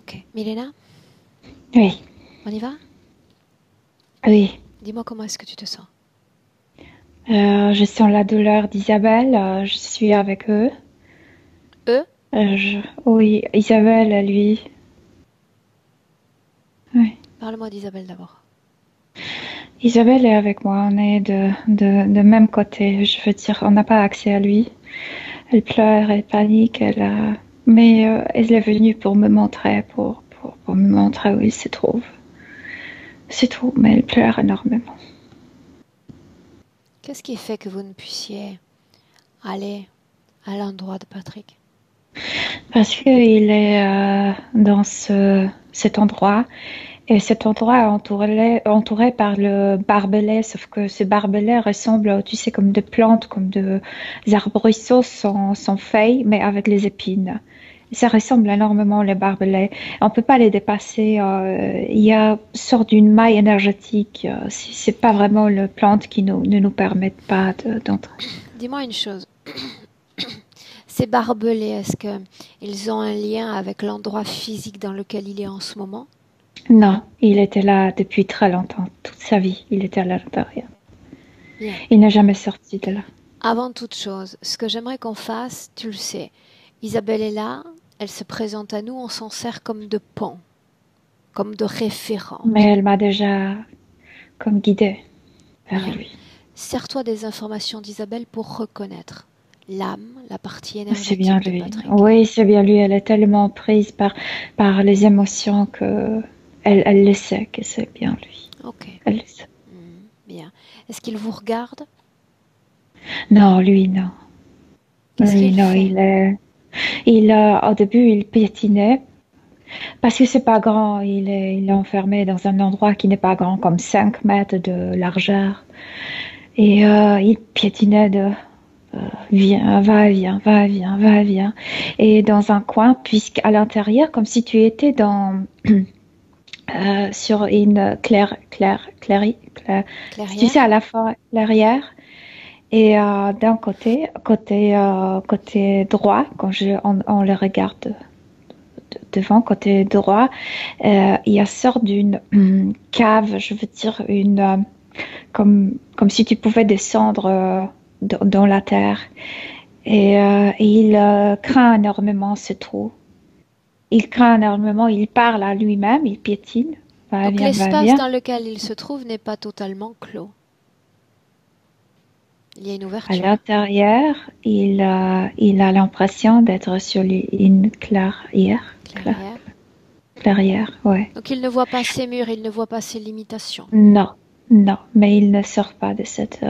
Ok. Milena, Oui, on y va? oui. Dis-moi comment est-ce que tu te sens? Je sens la douleur d'Isabelle. Je suis avec eux. Eux? Oui, Isabelle, lui. Oui. Parle-moi d'Isabelle d'abord. Isabelle est avec moi. On est de même côté. Je veux dire, on n'a pas accès à lui. Elle pleure, elle panique. Mais elle est venue pour me montrer, pour me montrer où il se trouve. C'est tout. Mais elle pleure énormément. Qu'est-ce qui fait que vous ne puissiez aller à l'endroit de Patrick? Parce qu'il est dans cet endroit. Et cet endroit est entouré par le barbelé, sauf que ce barbelé ressemble, tu sais, comme des plantes, comme des arbrisseaux sans feuilles, mais avec les épines. Ça ressemble énormément les barbelés. On peut pas les dépasser. Il y a une sorte d'une maille énergétique. C'est pas vraiment le plante qui ne nous permettent pas d'entrer. Dis-moi une chose. Ces barbelés, est-ce que ils ont un lien avec l'endroit physique dans lequel il est en ce moment? Non, il était là depuis très longtemps, toute sa vie. Il était à l'intérieur. Bien. Il n'est jamais sorti de là. Avant toute chose, ce que j'aimerais qu'on fasse, tu le sais, Isabelle est là, elle se présente à nous, on s'en sert comme de pont, comme de Mais référente. elle m'a déjà comme guidée vers Bien. lui. Sers-toi des informations d'Isabelle pour reconnaître l'âme, la partie C'est bien énergétique de lui. Patrick. Oui, c'est bien lui. Elle est tellement prise par les émotions que elle le sait que c'est bien lui. Ok. Elle le sait. Bien. Est-ce qu'il vous regarde? Non, lui, non. Qu'est-ce Lui, qu'il non, fait? au début, il piétinait parce que c'est pas grand. Il est enfermé dans un endroit qui n'est pas grand, comme 5 mètres de largeur. Et il piétinait de viens, va-et-vient, va-et-vient, va-et-vient. Et dans un coin, puisqu'à l'intérieur, comme si tu étais sur une tu sais, à Clairière? la fois clairière. Et d'un côté droit, on le regarde devant, côté droit, il y a sorte d'une cave, je veux dire, comme si tu pouvais descendre dans la terre. Et il craint énormément ce trou. Il craint énormément, il parle à lui-même, il piétine. Donc Va-et-vient, l'espace va-et-vient. dans lequel il se trouve n'est pas totalement clos. Il y a une À ouverture. l'intérieur, il a l'impression d'être sur une clairière. Clairière. Clairière, ouais. Donc il ne voit pas ses murs, il ne voit pas ses limitations. Non, non, mais il ne sort pas de cet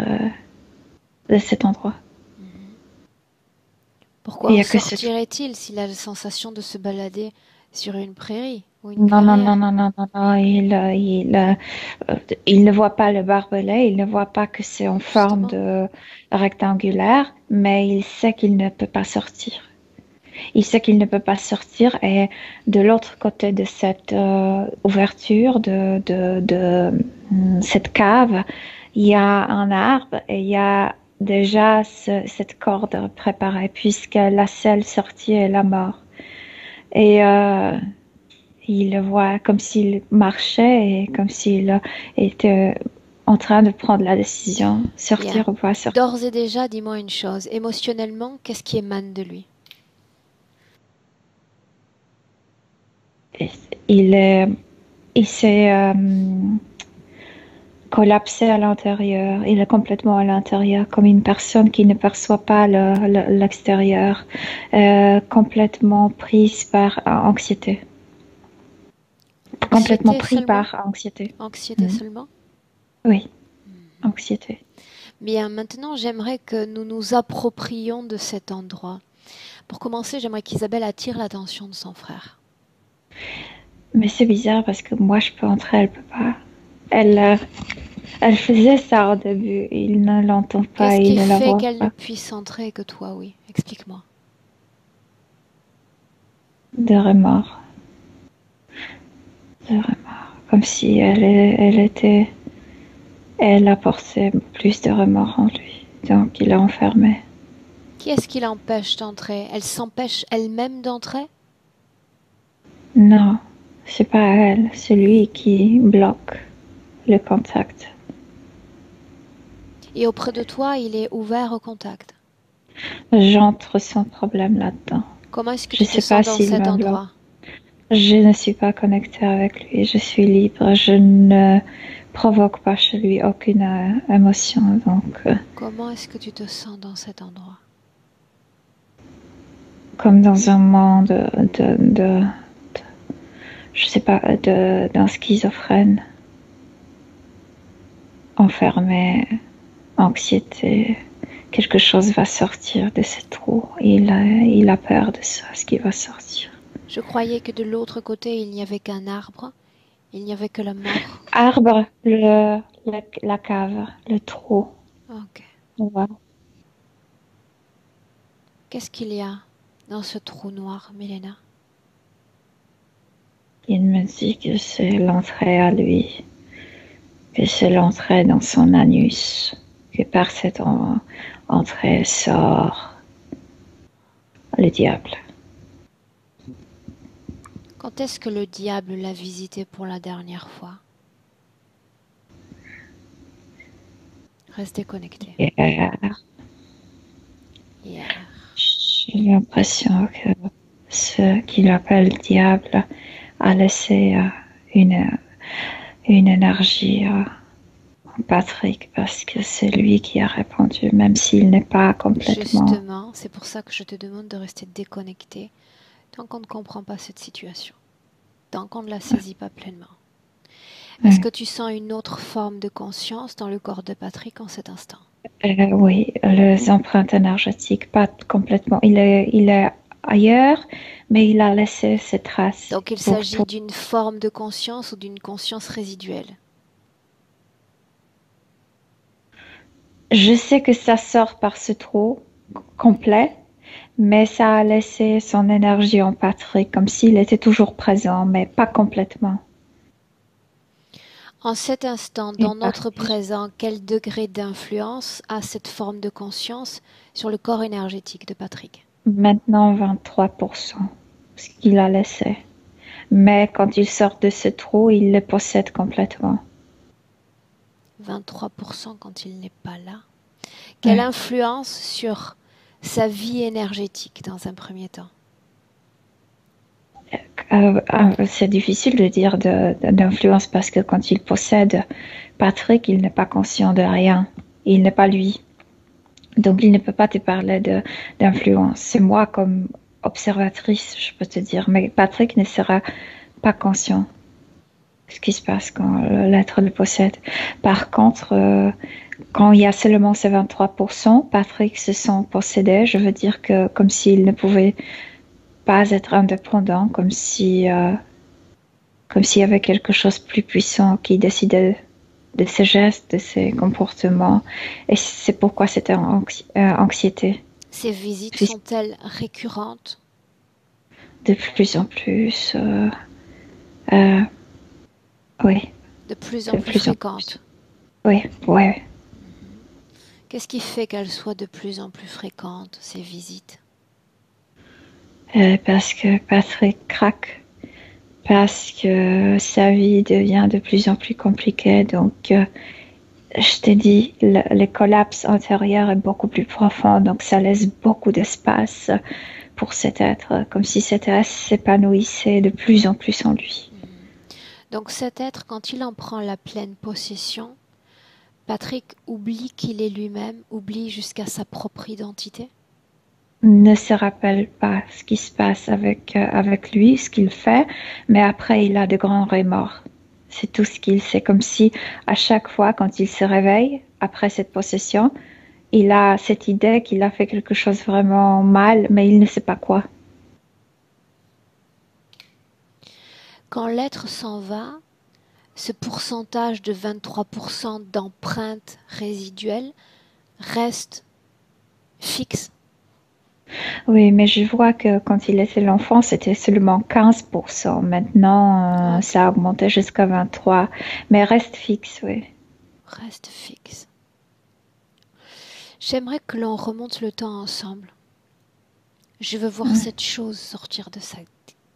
endroit. Il Pourquoi n'y en a que ce sortirait-il s'il a la sensation de se balader sur une prairie ou une Non, non, non, clairière? non, non, non, non. Il ne voit pas le barbelé, il ne voit pas que c'est en forme Justement. de rectangulaire, mais il sait qu'il ne peut pas sortir. Il sait qu'il ne peut pas sortir et de l'autre côté de cette ouverture, cette cave, il y a un arbre et il y a déjà cette corde préparée puisque la seule sortie est la mort. Et il le voit comme s'il marchait et comme s'il était en train de prendre la décision, Bien. sortir ou pas sortir. D'ores et déjà, dis-moi une chose. Émotionnellement, qu'est-ce qui émane de lui? Il est, il s'est collapsé à l'intérieur. Il est complètement à l'intérieur, comme une personne qui ne perçoit pas l'extérieur, complètement prise par anxiété. Complètement Anxiété pris seulement? par anxiété. Anxiété Mm. seulement? Oui, anxiété. Bien, maintenant, j'aimerais que nous nous approprions de cet endroit. Pour commencer, j'aimerais qu'Isabelle attire l'attention de son frère. Mais c'est bizarre parce que moi je peux entrer, elle peut pas. Elle, elle faisait ça au début. Il ne l'entend pas, Qu'est-ce il qui ne la fait voit qu'elle ne pas. puisse entrer que toi, oui? Explique-moi. De remords, de remords. Comme si elle était, elle apportait plus de remords en lui. Donc il l'a enfermé. Qui est-ce qui l'empêche d'entrer? Elle s'empêche elle-même d'entrer? Non, C'est pas elle, c'est lui qui bloque le contact. Et auprès de toi, il est ouvert au contact. J'entre sans problème là-dedans. Comment est-ce que Je tu te sais pas sens dans s'il cet me bloque. endroit? Je ne suis pas connectée avec lui, je suis libre, je ne provoque pas chez lui aucune émotion, donc Comment est-ce que tu te sens dans cet endroit? comme dans un monde je sais pas, d'un schizophrène, enfermé, anxiété, quelque chose va sortir de ce trou. Il a peur de ça, ce qui va sortir. Je croyais que de l'autre côté, il n'y avait qu'un arbre, il n'y avait que la mort. Arbre, la cave, le trou. Ok. Ouais. Qu'est-ce qu'il y a dans ce trou noir, Milena? Il me dit que c'est l'entrée à lui, que c'est l'entrée dans son anus, que par cette entrée sort le diable. Quand est-ce que le diable l'a visité pour la dernière fois? Restez connecté. Et Hier. j'ai l'impression que ce qu'il appelle diable a laissé une, une énergie en Patrick parce que c'est lui qui a répondu, même s'il n'est pas complètement. Justement, c'est pour ça que je te demande de rester déconnecté tant qu'on ne comprend pas cette situation, tant qu'on ne la saisit pas pleinement. Est-ce que tu sens une autre forme de conscience dans le corps de Patrick en cet instant? Oui, les empreintes énergétiques, pas complètement. Il est ailleurs, mais il a laissé ses traces Donc il pour s'agit tout. d'une forme de conscience ou d'une conscience résiduelle? Je sais que ça sort par ce trou complet, mais ça a laissé son énergie en Patrick, comme s'il était toujours présent, mais pas complètement. En cet instant, Une dans notre partie. présent, quel degré d'influence a cette forme de conscience sur le corps énergétique de Patrick? Maintenant 23%, ce qu'il a laissé. Mais quand il sort de ce trou, il le possède complètement. 23% quand il n'est pas là. Quelle Ouais. influence sur sa vie énergétique dans un premier temps? C'est difficile de dire d'influence parce que quand il possède Patrick, il n'est pas conscient de rien. Il n'est pas lui. Donc il ne peut pas te parler d'influence. C'est moi comme observatrice, je peux te dire. Mais Patrick ne sera pas conscient de ce qui se passe quand l'être le possède. Par contre, quand il y a seulement ces 23%, Patrick se sent possédé. Je veux dire que comme s'il ne pouvait pas être indépendant, comme s'il y avait quelque chose de plus puissant qui décidait de ses gestes, de ses comportements. Et c'est pourquoi c'était anxiété. Ces visites sont-elles récurrentes? De plus en plus, euh, oui, De plus en de plus plus en plus. fréquentes? Oui, oui. Qu'est-ce qui fait qu'elles soient de plus en plus fréquentes, ces visites? Parce que Patrick craque, parce que sa vie devient de plus en plus compliquée. Donc, je t'ai dit, le collapse intérieur est beaucoup plus profond, donc ça laisse beaucoup d'espace pour cet être, comme si cet être s'épanouissait de plus en plus en lui. Donc cet être, quand il en prend la pleine possession, Patrick oublie qu'il est lui-même, oublie jusqu'à sa propre identité? Ne se rappelle pas ce qui se passe avec lui, ce qu'il fait, mais après il a de grands remords. C'est tout ce qu'il sait, comme si à chaque fois quand il se réveille après cette possession, il a cette idée qu'il a fait quelque chose vraiment mal, mais il ne sait pas quoi. Quand l'être s'en va, ce pourcentage de 23% d'empreintes résiduelles reste fixe. Oui, mais je vois que quand il était l'enfant, c'était seulement 15%. Maintenant, Ok, ça a augmenté jusqu'à 23%, mais reste fixe, oui. reste fixe. J'aimerais que l'on remonte le temps ensemble. Je veux voir cette chose sortir de sa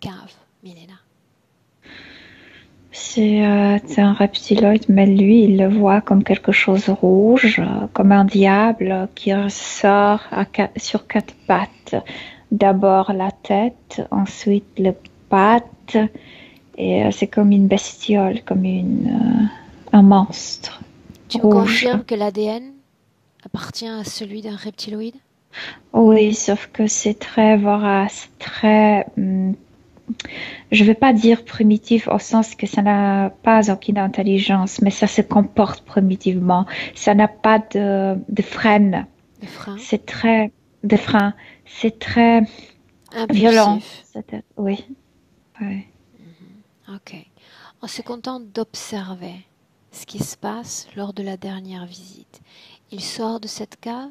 cave, Milena. c'est un reptiloïde, mais lui, il le voit comme quelque chose de rouge, comme un diable qui ressort sur quatre pattes. D'abord la tête, ensuite les pattes, et c'est comme une bestiole, comme un monstre Tu me rouge. confirmes que l'ADN appartient à celui d'un reptiloïde? Oui, sauf que c'est très vorace, très je ne vais pas dire primitif au sens que ça n'a pas aucune intelligence, mais ça se comporte primitivement. Ça n'a pas de frein. Le frein? C'est très de frein. C'est très violent. Impulsif. Oui, oui. Ok. En se contentant d'observer ce qui se passe lors de la dernière visite, il sort de cette cave.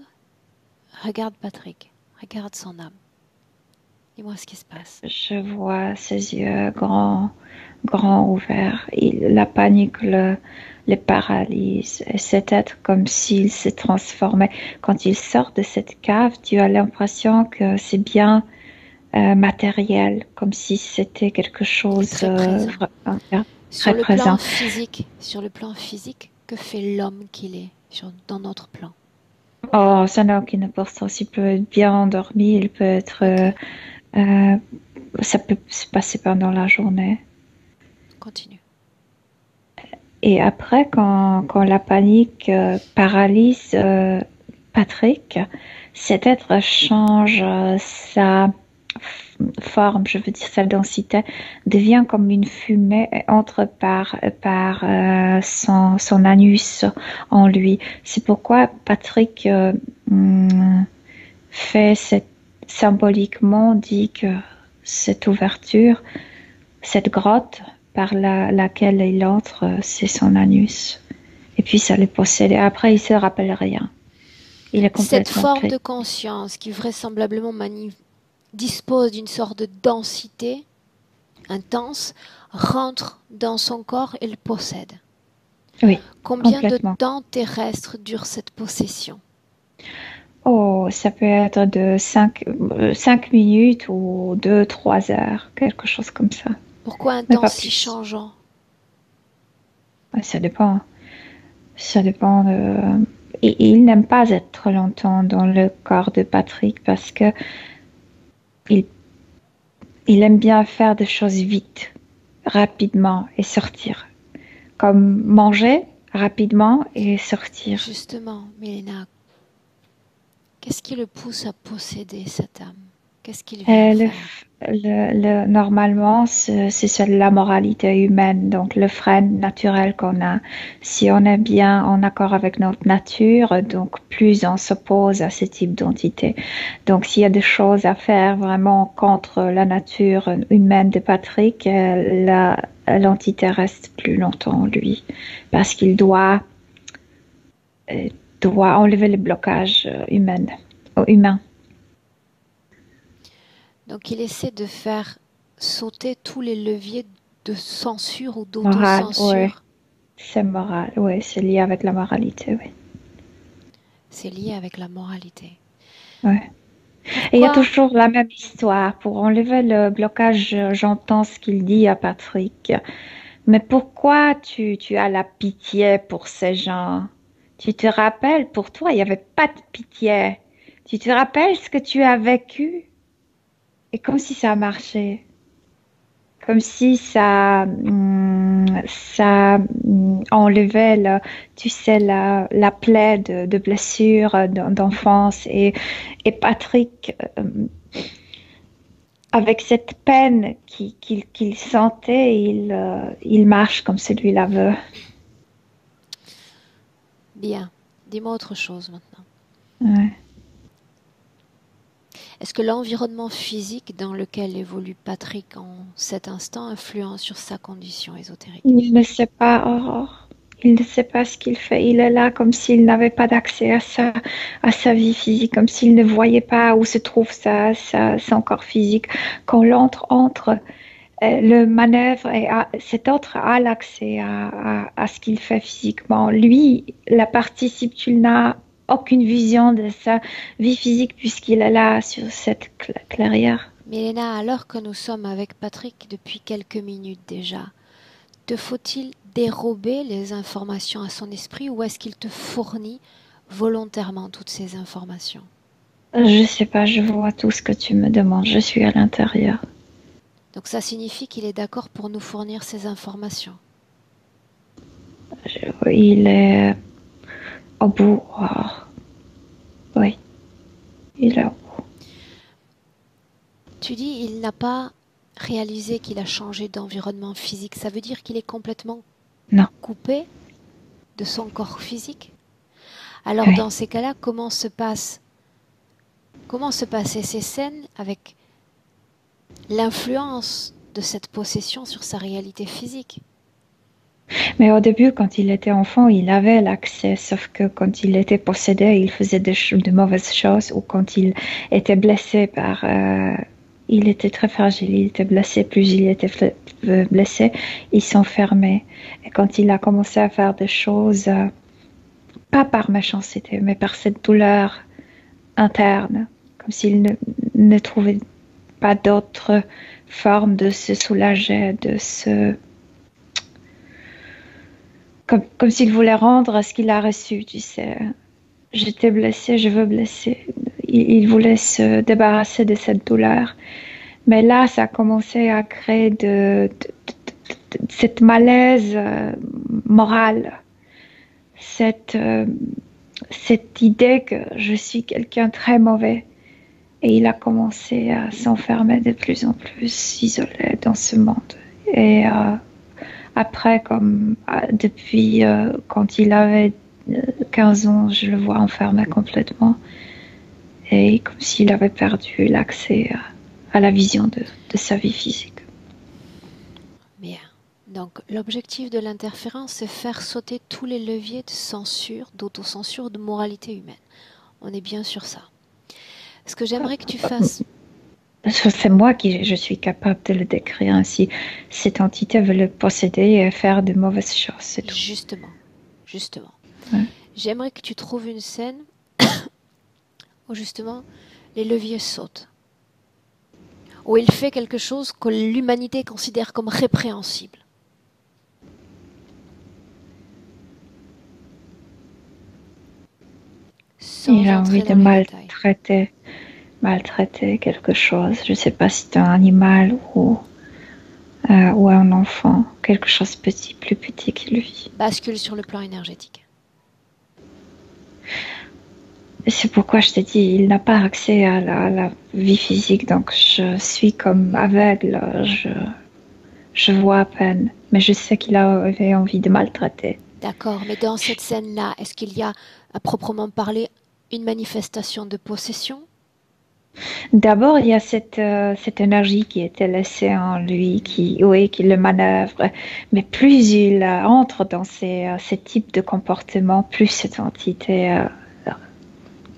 Regarde Patrick. Regarde son âme. Dis-moi ce qui se passe. Je vois ses yeux grands, grands ouverts. La panique le paralyse. Et c'est être comme s'il se transformait. Quand il sort de cette cave, tu as l'impression que c'est bien matériel, comme si c'était quelque Il est chose très présent. très présent. Sur le plan physique, que fait l'homme qu'il est dans notre plan? Oh, ça n'a aucune importance. Il peut être bien endormi, il peut être, Ok, euh, ça peut se passer pendant la journée. continue. Et après, quand la panique paralyse Patrick, cet être change sa forme, je veux dire sa densité, devient comme une fumée et entre par son anus en lui. C'est pourquoi Patrick fait symboliquement dit que cette ouverture, cette grotte par laquelle il entre, c'est son anus. Et puis ça le possède. Et après, il se rappelle rien. Il est Cette complètement forme clé. de conscience qui vraisemblablement dispose d'une sorte de densité intense rentre dans son corps et le possède. Oui, Combien de complètement. temps terrestre dure cette possession? Oh, ça peut être de 5 minutes ou 2, 3 heures, quelque chose comme ça. Pourquoi un Mais temps pas si plus. changeant? Ça dépend. Ça dépend de... Et il n'aime pas être longtemps dans le corps de Patrick parce que il, il aime bien faire des choses vite, rapidement et sortir. Comme manger rapidement et sortir. Justement, Mélina, qu'est-ce qui le pousse à posséder cette âme? Qu'est-ce qu'il vient faire? Normalement, c'est la moralité humaine, donc le frein naturel qu'on a. Si on est bien en accord avec notre nature, donc plus on s'oppose à ce type d'entité. Donc s'il y a des choses à faire vraiment contre la nature humaine de Patrick, l'entité reste plus longtemps en lui, parce qu'il euh, doit enlever le blocage humain. Donc il essaie de faire sauter tous les leviers de censure ou Moral, ouais. d'autocensure. C'est moral, oui, c'est lié avec la moralité, oui. C'est lié avec la moralité. Ouais. Et il y a Pourquoi? toujours la même histoire. Pour enlever le blocage, j'entends ce qu'il dit à Patrick. Mais pourquoi tu as la pitié pour ces gens? Tu te rappelles, pour toi, il n'y avait pas de pitié. Tu te rappelles ce que tu as vécu? Et comme si ça marchait. Comme si ça enlevait, tu sais, la plaie de blessure d'enfance. Et Patrick, avec cette peine qu'il sentait, il marche comme celui-là veut. Bien. Dis-moi autre chose maintenant. Ouais. Est-ce que l'environnement physique dans lequel évolue Patrick en cet instant influence sur sa condition ésotérique? Il ne sait pas, Aurore. Il ne sait pas ce qu'il fait. Il est là comme s'il n'avait pas d'accès à sa vie physique, comme s'il ne voyait pas où se trouve son corps physique. Quand l'autre entre, le manœuvre et cet autre a l'accès à ce qu'il fait physiquement. Lui, la partie subtile n'a aucune vision de sa vie physique puisqu'il est là sur cette clairière. Mélena, alors que nous sommes avec Patrick depuis quelques minutes déjà, te faut-il dérober les informations à son esprit ou est-ce qu'il te fournit volontairement toutes ces informations? Je sais pas, je vois tout ce que tu me demandes. Je suis à l'intérieur. Donc ça signifie qu'il est d'accord pour nous fournir ces informations. Il est au bout. Oui, il est au bout. Tu dis il n'a pas réalisé qu'il a changé d'environnement physique. Ça veut dire qu'il est complètement Non. coupé de son corps physique? Alors Oui. dans ces cas-là, comment se passaient ces scènes avec l'influence de cette possession sur sa réalité physique? Mais au début, quand il était enfant, il avait l'accès, sauf que quand il était possédé, il faisait de mauvaises choses, ou quand il était blessé par... il était très fragile, il était blessé, plus il était blessé, il s'enfermait. Et quand il a commencé à faire des choses, pas par méchanceté, mais par cette douleur interne, comme s'il ne trouvait pas d'autre forme de se soulager, de se... Comme s'il voulait rendre ce qu'il a reçu, tu sais. J'étais blessée, je veux blesser. Il voulait se débarrasser de cette douleur. Mais là, ça a commencé à créer cette malaise morale, cette idée que je suis quelqu'un de très mauvais. Et il a commencé à s'enfermer de plus en plus isolé dans ce monde. Et après, depuis quand il avait 15 ans, je le vois enfermé complètement. Et comme s'il avait perdu l'accès à la vision de sa vie physique. Bien. Donc l'objectif de l'interférence, c'est faire sauter tous les leviers de censure, d'autocensure, de moralité humaine. On est bien sur ça. Ce que j'aimerais que tu fasses... C'est moi je suis capable de le décrire ainsi. Cette entité veut le posséder et faire de mauvaises choses, c'est tout. Justement. Ouais. J'aimerais que tu trouves une scène où justement les leviers sautent. Où il fait quelque chose que l'humanité considère comme répréhensible. Il a envie de maltraiter quelque chose. Je ne sais pas si c'est un animal ou un enfant, quelque chose de petit, plus petit que lui. Bascule sur le plan énergétique. C'est pourquoi je t'ai dit, il n'a pas accès à la vie physique, donc je suis comme aveugle, je vois à peine, mais je sais qu'il avait envie de maltraiter. D'accord, mais dans cette scène-là, est-ce qu'il y a, à proprement parler, une manifestation de possession? D'abord, il y a cette énergie qui était laissée en lui, qui le manœuvre. Mais plus il entre dans ces types de comportements, plus cette entité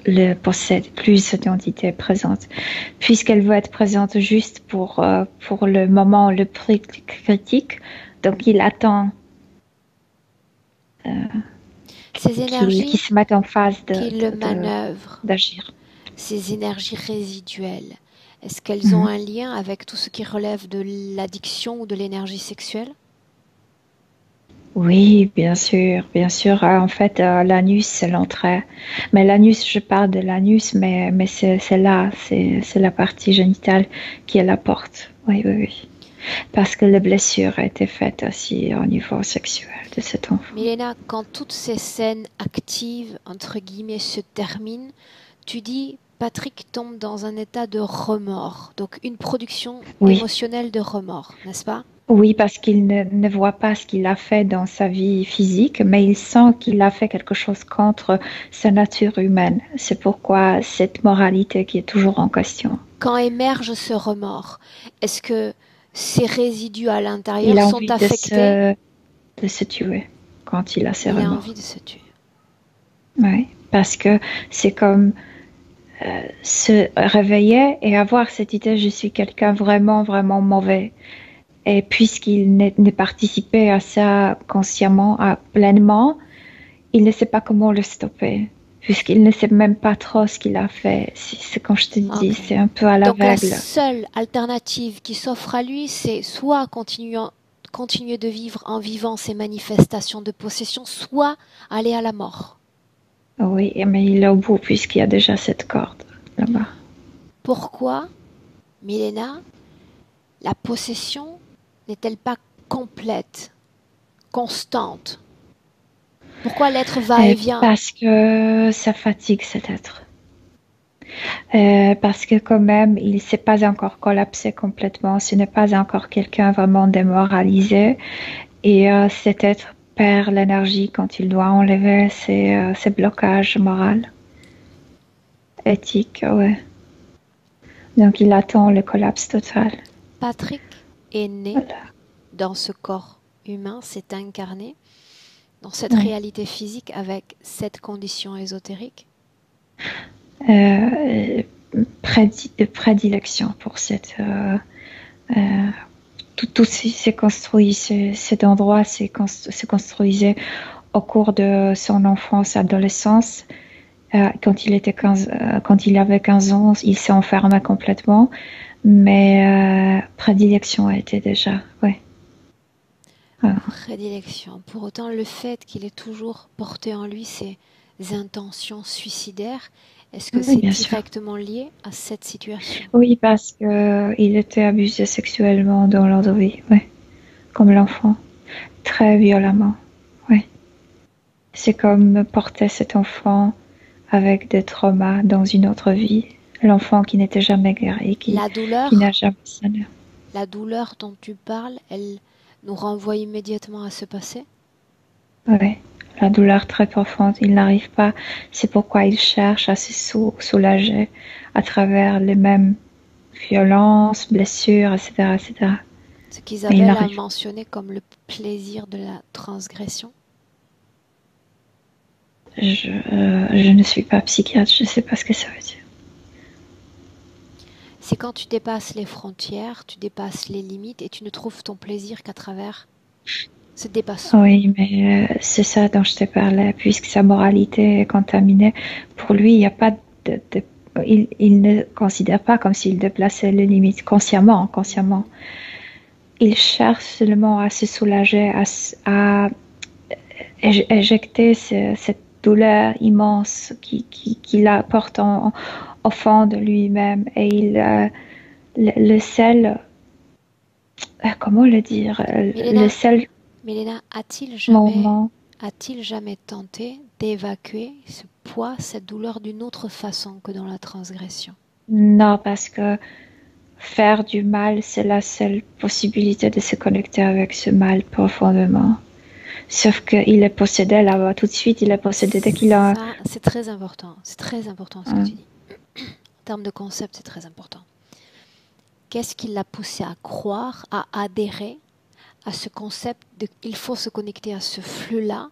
le possède, plus cette entité est présente. Puisqu'elle veut être présente juste pour le moment le plus critique, donc il attend ces énergies qui se mettent en phase d'agir. Ces énergies résiduelles, est-ce qu'elles ont un lien avec tout ce qui relève de l'addiction ou de l'énergie sexuelle? Oui, bien sûr, bien sûr. En fait, l'anus, c'est l'entrée. Mais l'anus, je parle de l'anus, mais c'est là, c'est la partie génitale qui est la porte. Oui, oui, oui. Parce que la blessure a été faite aussi au niveau sexuel de cet enfant. Milena, quand toutes ces scènes actives, entre guillemets, se terminent, tu dis Patrick tombe dans un état de remords, donc une production émotionnelle de remords, n'est-ce pas? Oui, parce qu'il ne voit pas ce qu'il a fait dans sa vie physique, mais il sent qu'il a fait quelque chose contre sa nature humaine. C'est pourquoi cette moralité qui est toujours en question. Quand émerge ce remords, est-ce que ces résidus à l'intérieur sont affectés? De se tuer quand il a ses remords. Il a envie de se tuer. Oui, parce que c'est comme se réveiller et avoir cette idée je suis quelqu'un vraiment, vraiment mauvais. Et puisqu'il ne participait à ça consciemment, pleinement, il ne sait pas comment le stopper. Puisqu'il ne sait même pas trop ce qu'il a fait. C'est quand je te dis, c'est un peu à l'aveugle. Donc la seule alternative qui s'offre à lui, c'est soit continuer de vivre en vivant ces manifestations de possession, soit aller à la mort. Oui, mais il est au bout puisqu'il y a déjà cette corde là-bas. Pourquoi, Milena, la possession n'est-elle pas complète, constante? Pourquoi l'être va et vient? Parce que ça fatigue cet être. Parce que quand même, il ne s'est pas encore collapsé complètement. Ce n'est pas encore quelqu'un vraiment démoralisé. Et cet être perd l'énergie quand il doit enlever ses blocages moraux, éthiques. Ouais. Donc il attend le collapse total. Patrick est né Voilà. dans ce corps humain, s'est incarné dans cette Ouais. réalité physique avec cette condition ésotérique. Euh, prédilection pour cette. Tout s'est construit, cet endroit s'est construisait au cours de son enfance, adolescence. Quand il avait 15 ans, il s'est enfermé complètement. Mais prédilection a été déjà, ouais. Prédilection. Pour autant, le fait qu'il ait toujours porté en lui ces intentions suicidaires, est-ce que Oui, c'est bien sûr. directement lié à cette situation? Oui, parce que il était abusé sexuellement dans leur vie, ouais. Comme l'enfant, très violemment, ouais. C'est comme porter cet enfant avec des traumas dans une autre vie. L'enfant qui n'était jamais guéri, La qui n'a douleur, jamais sané. la douleur dont tu parles, elle nous renvoie immédiatement à ce passé? Ouais. La douleur très profonde, il n'arrive pas. C'est pourquoi il cherche à se soulager à travers les mêmes violences, blessures, etc., etc. Ce Mais il qu'Isabelle a n'arrive. mentionné comme le plaisir de la transgression. Je ne suis pas psychiatre, je ne sais pas ce que ça veut dire. C'est quand tu dépasses les frontières, tu dépasses les limites et tu ne trouves ton plaisir qu'à travers ce dépassement. Oui, mais c'est ça dont je te parlais, puisque sa moralité est contaminée. Pour lui, il n'y a pas il ne considère pas comme s'il déplaçait les limites consciemment. Il cherche seulement à se soulager, à éjecter cette douleur immense qu'il apporte au fond de lui-même. Et le seul, comment le dire, le Milena, seul Milena, moment. a-t-il jamais tenté d'évacuer ce poids, cette douleur d'une autre façon que dans la transgression? Non, parce que faire du mal, c'est la seule possibilité de se connecter avec ce mal profondément. Sauf qu'il est possédé là-bas, tout de suite, il est possédé dès qu'il a. Ça, c'est très important. C'est très important ce que tu dis. En termes de concept, c'est très important. Qu'est-ce qui l'a poussé à croire, à adhérer à ce concept de il faut se connecter à ce flux-là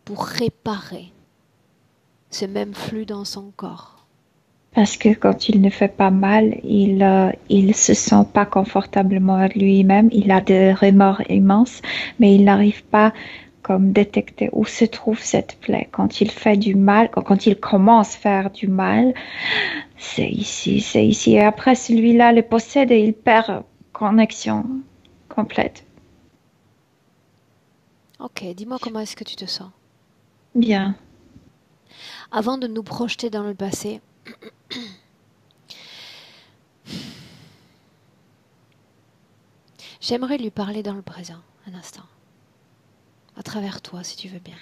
pour réparer ce même flux dans son corps? Parce que quand il ne fait pas mal, il se sent pas confortablement avec lui-même. Il a des remords immenses, mais il n'arrive pas comme détecter où se trouve cette plaie. Quand il fait du mal, quand il commence à faire du mal, c'est ici, c'est ici. Et après, celui-là le possède et il perd connexion complète. Ok, dis-moi comment est-ce que tu te sens. Bien. Avant de nous projeter dans le passé, j'aimerais lui parler dans le présent, un instant, à travers toi, si tu veux bien.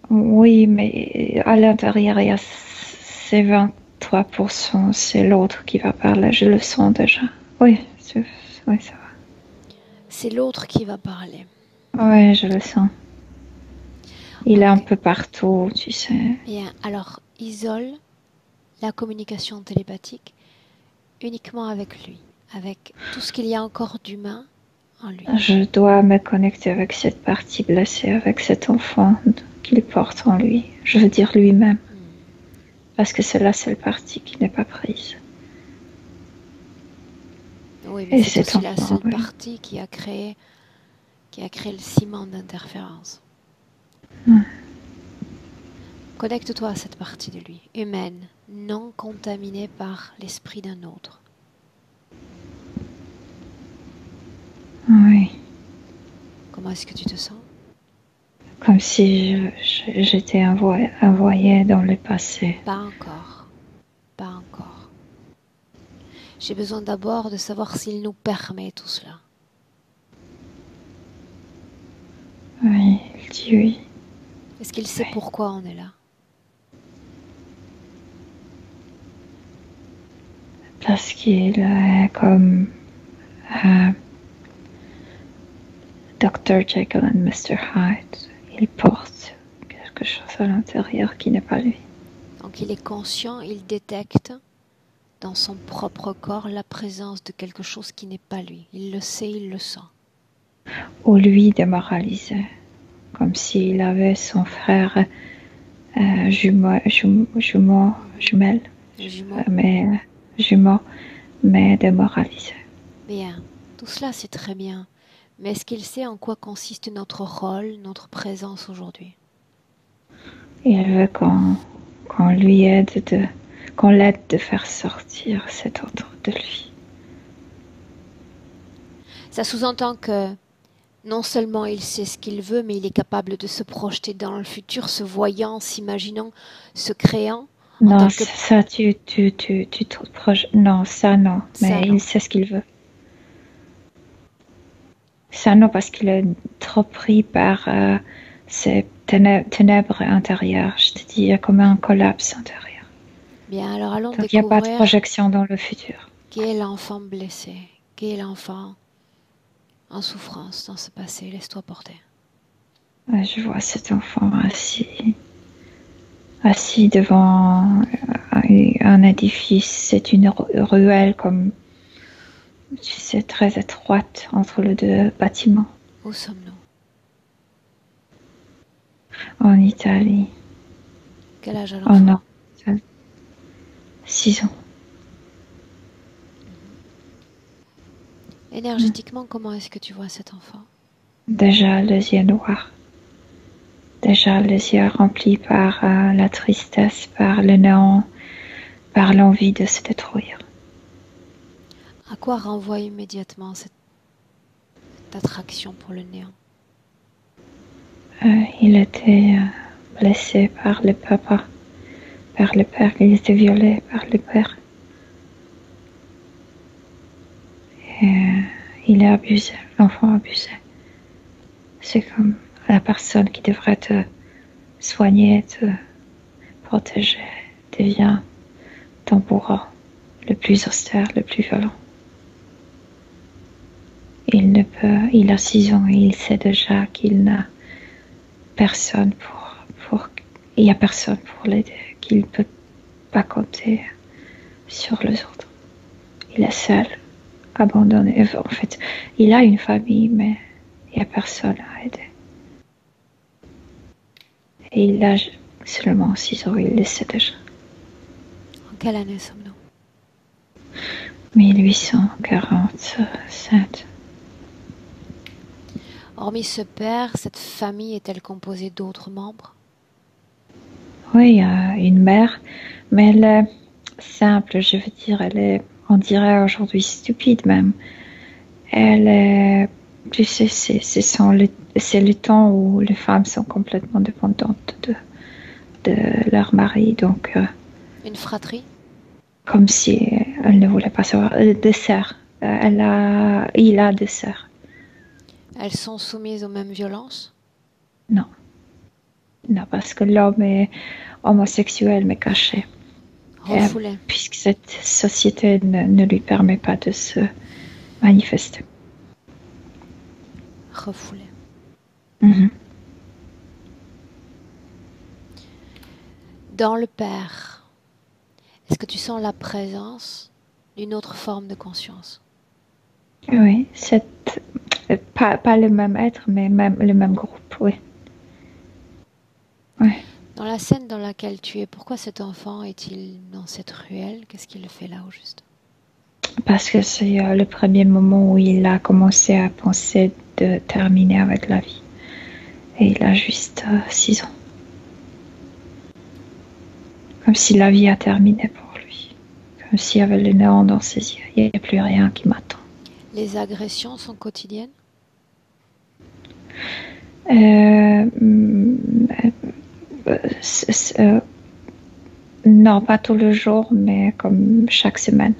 Oui, mais à l'intérieur, il y a ces 23%, c'est l'autre qui va parler, je le sens déjà. Oui, oui, ça C'est l'autre qui va parler. va. Oui, je le sens. Il est un Ok. peu partout, tu sais. Bien, alors isole la communication télépathique uniquement avec lui, avec tout ce qu'il y a encore d'humain en lui. Je dois me connecter avec cette partie blessée, avec cet enfant qu'il porte en lui. Je veux dire lui-même, parce que c'est la seule partie qui n'est pas prise. Oui, mais Et c'est cet aussi la enfant, seule oui. partie qui a créé le ciment d'interférence. Ouais. Connecte-toi à cette partie de lui, humaine, non contaminée par l'esprit d'un autre. Oui. Comment est-ce que tu te sens? Comme si j'étais envoyée dans le passé. Pas encore. Pas encore. J'ai besoin d'abord de savoir s'il nous permet tout cela. Oui, il dit oui. Est-ce qu'il sait Oui. pourquoi on est là? Parce qu'il est comme Dr. Jekyll and Mr. Hyde. Il porte quelque chose à l'intérieur qui n'est pas lui. Donc il est conscient, il détecte dans son propre corps la présence de quelque chose qui n'est pas lui. Il le sait, il le sent. Ou lui démoralisé, comme s'il avait son frère jumelle, Jumeau. jumeau, mais démoralisé. Bien, tout cela c'est très bien. Mais est-ce qu'il sait en quoi consiste notre rôle, notre présence aujourd'hui? Il veut qu'on l'aide de faire sortir cet autre de lui. Ça sous-entend que non seulement il sait ce qu'il veut, mais il est capable de se projeter dans le futur, se voyant, s'imaginant, se créant en Non, tant que... ça, tu te projettes. Non, ça, non. Ça Mais non. il sait ce qu'il veut. Ça, non, parce qu'il est trop pris par ces ténèbres intérieures. Je te dis, il y a comme un collapse intérieur. Bien, alors allons Donc, il n'y a pas de découvrir projection dans le futur. qui est l'enfant blessé, qui est l'enfant en souffrance dans ce passé. Laisse-toi porter. Je vois cet enfant assis devant un édifice. C'est une ruelle comme, tu sais, très étroite entre les deux bâtiments. Où sommes-nous? En Italie. Quel âge a Oh l'enfant? non, 6 ans. Énergétiquement, comment est-ce que tu vois cet enfant? Déjà les yeux noirs. Déjà les yeux remplis par la tristesse, par le néant, par l'envie de se détruire. À quoi renvoie immédiatement cette attraction pour le néant? Il était blessé par le papa, par le père. Il était violé par le père. Et il est abusé, l'enfant abusé. C'est comme la personne qui devrait te soigner, te protéger, devient ton bourreau, le plus austère, le plus violent. Il a 6 ans et il sait déjà qu'il n'a personne il n'y a personne pour l'aider, qu'il ne peut pas compter sur les autres. Il est seul, abandonné. En fait, il a une famille, mais il n'y a personne à aider. Et il a seulement 6 ans, il le sait déjà. En quelle année sommes-nous? 1847. Hormis ce père, cette famille est-elle composée d'autres membres? Oui, il y a une mère, mais elle est simple, je veux dire, on dirait aujourd'hui stupide même. Elle est, tu sais, c'est le temps où les femmes sont complètement dépendantes de leur mari, donc Une fratrie? comme si elle ne voulait pas savoir. Des sœurs, il a des sœurs. Elles sont soumises aux mêmes violences? Non, non, parce que l'homme est homosexuel mais caché. Refoulées. Puisque cette société ne lui permet pas de se manifester. Refoulées. Mm-hmm. Dans le père, est-ce que tu sens la présence d'une autre forme de conscience? Oui, pas le même être, mais même le même groupe, oui. Ouais. Dans la scène dans laquelle tu es, pourquoi cet enfant est-il dans cette ruelle? Qu'est-ce qu'il fait là au juste? Parce que c'est le premier moment où il a commencé à penser de terminer avec la vie. Et il a juste 6 ans. Comme si la vie a terminé pour lui. Comme s'il y avait le néant dans ses yeux. Il n'y a plus rien qui m'attend. Les agressions sont quotidiennes? Non, pas tous les jours, mais comme chaque semaine.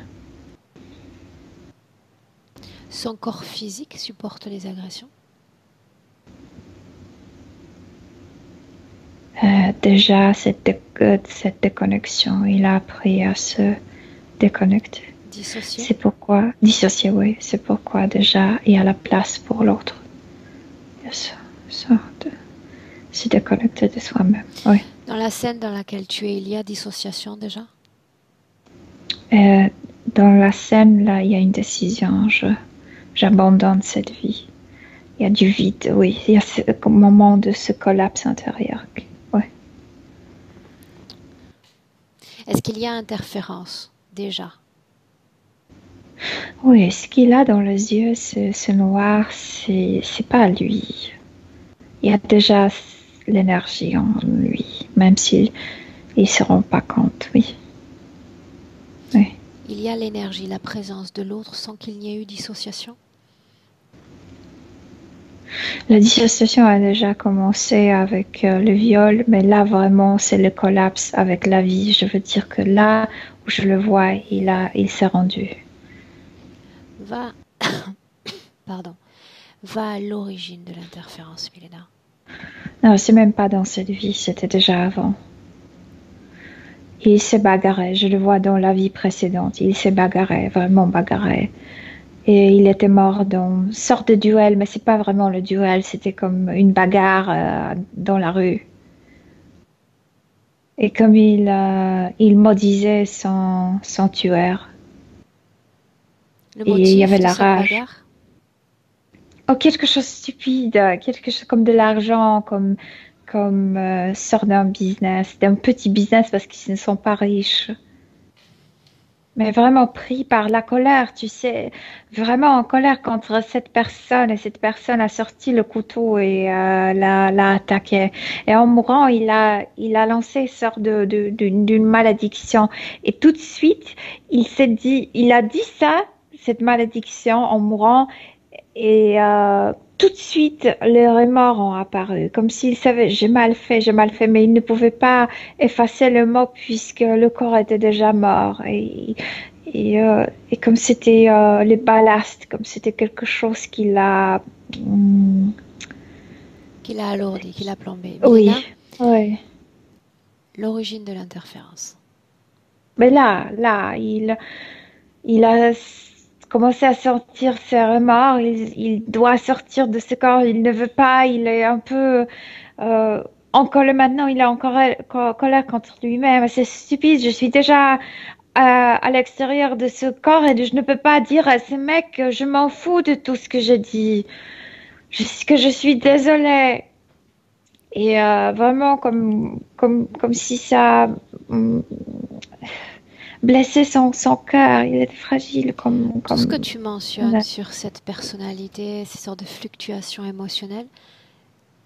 Son corps physique supporte les agressions? Déjà, cette déconnexion, il a appris à se déconnecter. Dissocié? C'est pourquoi, dissocier, oui, c'est pourquoi déjà il y a la place pour l'autre. Il y a ça de se déconnecter de soi-même, oui. Dans la scène dans laquelle tu es, il y a dissociation déjà? Dans la scène, là, il y a une décision. J'abandonne cette vie. Il y a du vide, oui. Il y a ce moment de ce collapse intérieur. Oui. Est-ce qu'il y a interférence déjà? Oui, ce qu'il a dans les yeux, ce noir, c'est pas lui. Il y a déjà l'énergie en lui, même s'il ne se rend pas compte, oui. Oui. Il y a l'énergie, la présence de l'autre sans qu'il n'y ait eu dissociation? La dissociation a déjà commencé avec le viol, mais là vraiment c'est le collapse avec la vie. Je veux dire que là où je le vois, il s'est rendu. Va, pardon, va à l'origine de l'interférence, Milena. Non, c'est même pas dans cette vie, c'était déjà avant. Il s'est bagarré, je le vois dans la vie précédente. Il s'est bagarré, vraiment bagarré. Et il était mort dans une sorte de duel, mais c'est pas vraiment le duel, c'était comme une bagarre dans la rue. Et comme il maudisait son tueur, Le et il y avait motif de la cette rage. bagarre? Oh, quelque chose de stupide, quelque chose comme de l'argent, comme sort d'un business, d'un petit business parce qu'ils ne sont pas riches. Mais vraiment pris par la colère, tu sais, vraiment en colère contre cette personne. Et cette personne a sorti le couteau et l'a attaqué. Et en mourant, il a lancé une sorte d'une malédiction. Et tout de suite, il a dit ça, cette malédiction, en mourant. Et tout de suite, les remords ont apparu, comme s'il savait, j'ai mal fait, mais il ne pouvait pas effacer le mot puisque le corps était déjà mort. Et comme c'était les ballasts, comme c'était quelque chose qu'il a... Qu'il a alourdi, qu'il a plombé. oui, Milena, oui. l'origine de l'interférence. Mais là, il a commencé à sortir ses remords, il doit sortir de ce corps, il ne veut pas, il est un peu en colère maintenant, il est en colère contre lui-même. C'est stupide, je suis déjà à l'extérieur de ce corps et je ne peux pas dire à ce mec que je m'en fous de tout ce que je dis, que je suis désolée. Et vraiment comme si ça blessait son cœur. Il était fragile Tout ce que comme... tu mentionnes sur cette personnalité, ces sortes de fluctuations émotionnelles,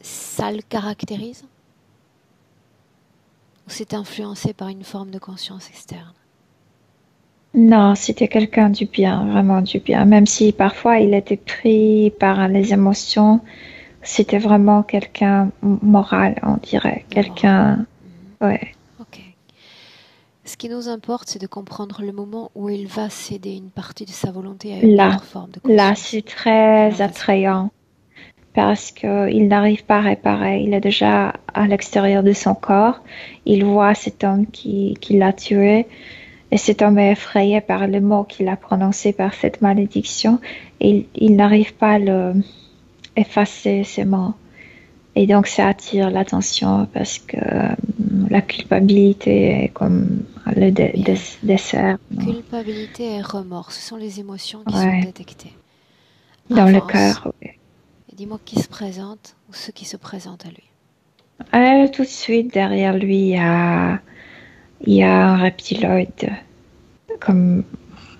ça le caractérise? Ou c'est influencé par une forme de conscience externe? Non, c'était quelqu'un du bien, vraiment du bien. Même si parfois il était pris par les émotions, c'était vraiment quelqu'un moral, on dirait. Quelqu'un, ouais. Ok. Ce qui nous importe, c'est de comprendre le moment où il va céder une partie de sa volonté à une autre forme de Là, conscience. c'est très Alors, vas-y. attrayant parce qu'il n'arrive pas à réparer. Il est déjà à l'extérieur de son corps. Il voit cet homme qui l'a tué. Et cet homme est effrayé par le mot qu'il a prononcé par cette malédiction. Et il n'arrive pas à effacer ces mots. Et donc, ça attire l'attention parce que la culpabilité est comme le dessert. Culpabilité et remords, ce sont les émotions qui sont Ouais, détectées. dans le Avance. cœur. Ouais. Et dis-moi qui se présente ou ceux qui se présentent à lui. Tout de suite, derrière lui, il y a un reptiloïde, comme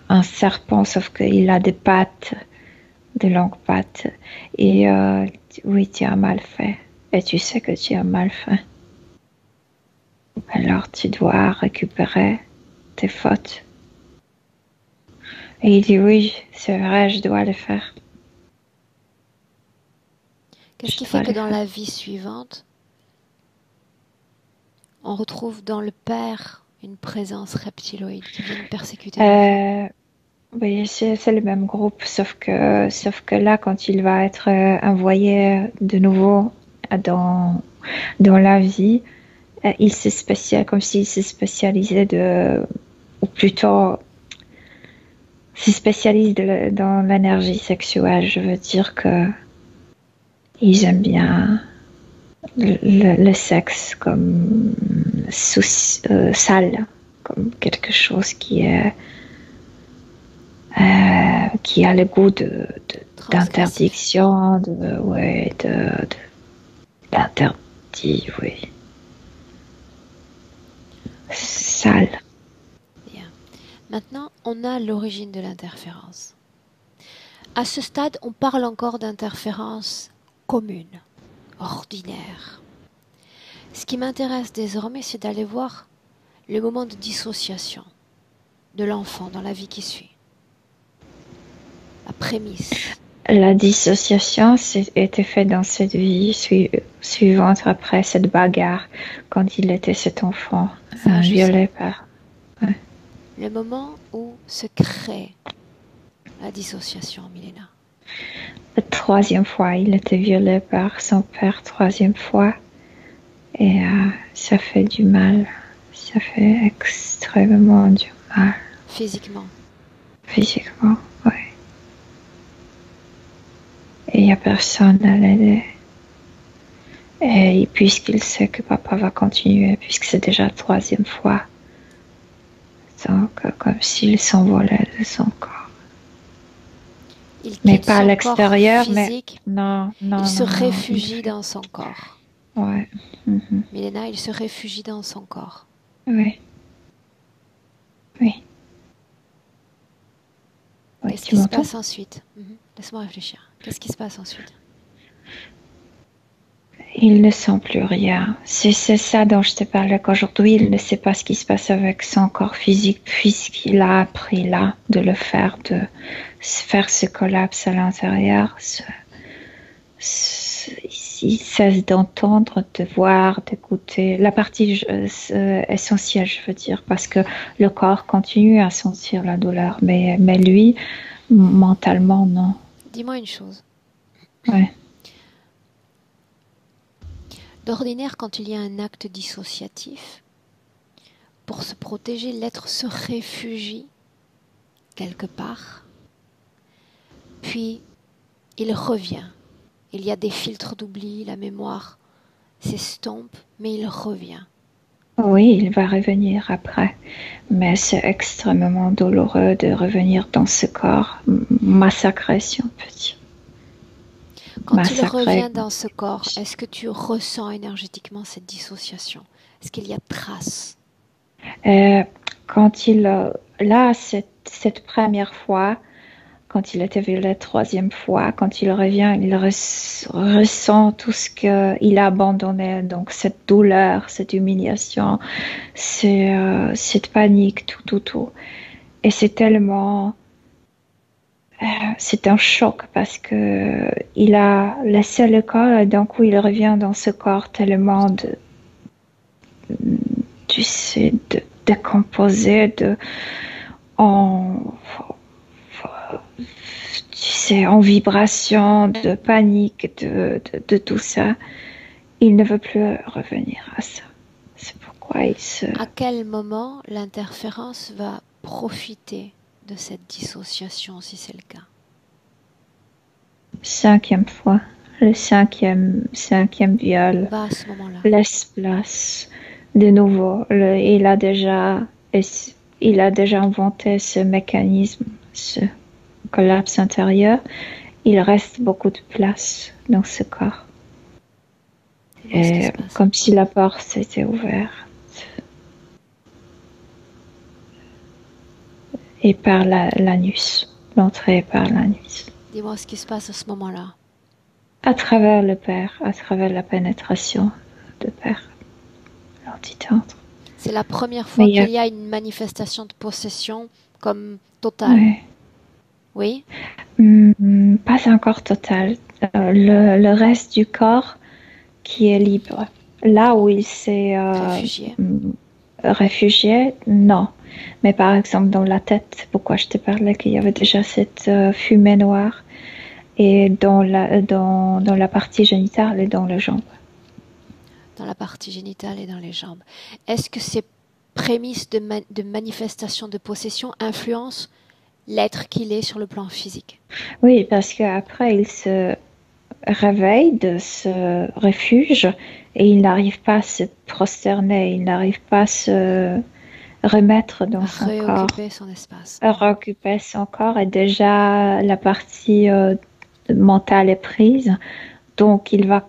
un serpent, sauf qu'il a des pattes, de longues pattes. Et oui, tu as mal fait. Et tu sais que tu as mal fait. Alors tu dois récupérer tes fautes. Et il dit oui, c'est vrai, je dois le faire. Qu'est-ce qui Je dois fait que le dans faire. la vie suivante, on retrouve dans le père une présence reptiloïde qui vient persécuter l'enfant? Euh, oui, c'est le même groupe, sauf que là, quand il va être envoyé de nouveau dans, dans la vie, il se spécialise, comme s'il se spécialisait ou plutôt, se spécialise dans l'énergie sexuelle. Je veux dire que ils aiment bien le sexe comme sale, comme quelque chose qui a le goût Transgressif. d'interdiction, ouais, d'interdit, oui. Ok, Sale. bien. Maintenant, on a l'origine de l'interférence. À ce stade, on parle encore d'interférence commune, ordinaire. Ce qui m'intéresse désormais, c'est d'aller voir le moment de dissociation de l'enfant dans la vie qui suit. La prémisse. La dissociation était faite dans cette vie suivante après cette bagarre, quand il était cet enfant Ça, je sais. violé par... Ouais. Le moment où se crée la dissociation, Milena. La troisième fois, il était violé par son père, troisième fois, et ça fait du mal. Ça fait extrêmement du mal, Physiquement. physiquement, ouais. Et il n'y a personne à l'aider. Et puisqu'il sait que papa va continuer, puisque c'est déjà la troisième fois, donc comme s'il s'envolait de son corps. Il Mais quitte pas à son corps l'extérieur, mais physique. non, Il non, se non, non, il réfugie fait. dans son corps. Ouais. Mhm. Milena, il se réfugie dans son corps. Oui, oui, oui, Qu'est-ce tu qui se m'entends? passe ensuite? Laisse-moi réfléchir. Qu'est-ce qui se passe ensuite? Il ne sent plus rien. C'est ça dont je te parlais qu'aujourd'hui, il ne sait pas ce qui se passe avec son corps physique puisqu'il a appris là de le faire, de faire ce collapse à l'intérieur. Il cesse d'entendre, de voir, d'écouter. La partie essentielle, je veux dire, parce que le corps continue à sentir la douleur, mais lui, mentalement, non. Dis-moi une chose. Ouais. D'ordinaire, quand il y a un acte dissociatif, pour se protéger, l'être se réfugie quelque part, puis il revient. Il y a des filtres d'oubli, la mémoire s'estompe, mais il revient. Oui, il va revenir après, mais c'est extrêmement douloureux de revenir dans ce corps massacré, si on peut dire. Quand il Massacré. revient dans ce corps, est-ce que tu ressens énergétiquement cette dissociation? Est-ce qu'il y a trace? Euh, quand là, cette première fois, quand il était vu la troisième fois, quand il revient, il ressent tout ce qu'il a abandonné, donc cette douleur, cette humiliation, cette panique, tout. Et c'est un choc parce que il a laissé le corps et d'un coup il revient dans ce corps tellement tu sais, de décomposé, en, tu sais, en vibration, de panique, de tout ça. Il ne veut plus revenir à ça. C'est pourquoi il se... À quel moment l'interférence va profiter de cette dissociation, si c'est le cas? Cinquième fois, le cinquième viol, Va à ce moment-là. laisse place. De nouveau, il a déjà inventé ce mécanisme, ce collapse intérieur. Il reste beaucoup de place dans ce corps. Dis-moi ce qui se passe. Comme si la porte était ouverte. Et par l'anus. L'entrée par l'anus. Dis-moi ce qui se passe à ce moment-là. À travers le père, à travers la pénétration de père. L'antitantre. C'est la première fois Mais il y a... qu'il y a une manifestation de possession comme totale. Ouais. Oui? Pas encore total. le reste du corps qui est libre. Là où il s'est Réfugié. réfugié, non. Mais par exemple, dans la tête, c'est pourquoi je te parlais qu'il y avait déjà cette fumée noire. Et dans la partie génitale et dans les jambes. Dans la partie génitale et dans les jambes. Est-ce que ces prémices de manifestation de possession influencent l'être qu'il est sur le plan physique? Oui, parce qu'après, il se réveille de ce refuge et il n'arrive pas à se prosterner, il n'arrive pas à se remettre dans son corps, Réoccuper son espace. à réoccuper son corps et déjà la partie mentale est prise, donc il va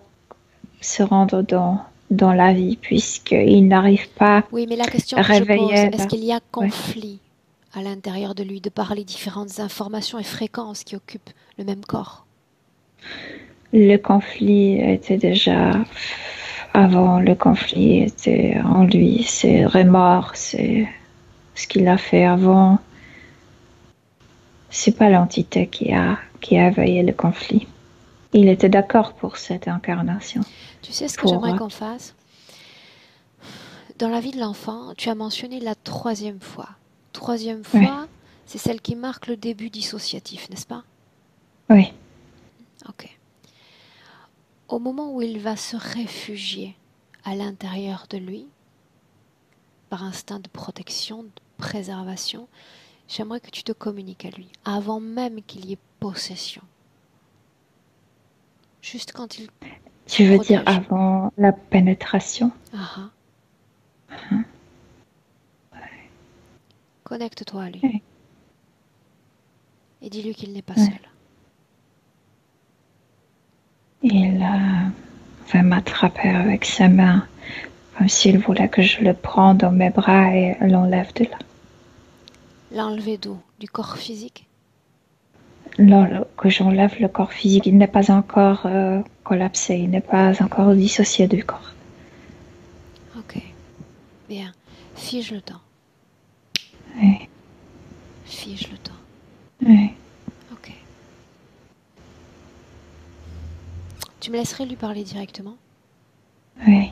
se rendre dans la vie puisqu'il n'arrive pas Oui, mais la question à que je pose, réveiller. est-ce qu'il y a Ouais. conflit à l'intérieur de lui de par les différentes informations et fréquences qui occupent le même corps? Le conflit était déjà avant, le conflit était en lui, ses remords, c'est ce qu'il a fait avant. C'est pas l'entité qui a éveillé le conflit. Il était d'accord pour cette incarnation. Tu sais ce que Pour, j'aimerais qu'on fasse? Dans la vie de l'enfant, tu as mentionné la troisième fois. Troisième oui, fois, c'est celle qui marque le début dissociatif, n'est-ce pas? oui, Ok. Au moment où il va se réfugier à l'intérieur de lui, par instinct de protection, de préservation, j'aimerais que tu te communiques à lui, avant même qu'il y ait possession. Juste quand il te tu veux dire protège. avant la pénétration? Ah, connecte-toi à lui Oui, et dis-lui qu'il n'est pas oui. seul. Il va m'attraper avec ses mains, comme s'il voulait que je le prenne dans mes bras et l'enlève de là. L'enlever d'où? Du corps physique? Lors que j'enlève le corps physique, il n'est pas encore collapsé, il n'est pas encore dissocié du corps. Ok, bien. Fige le temps. Oui, Fige le temps. oui, Ok. Tu me laisserais lui parler directement? oui.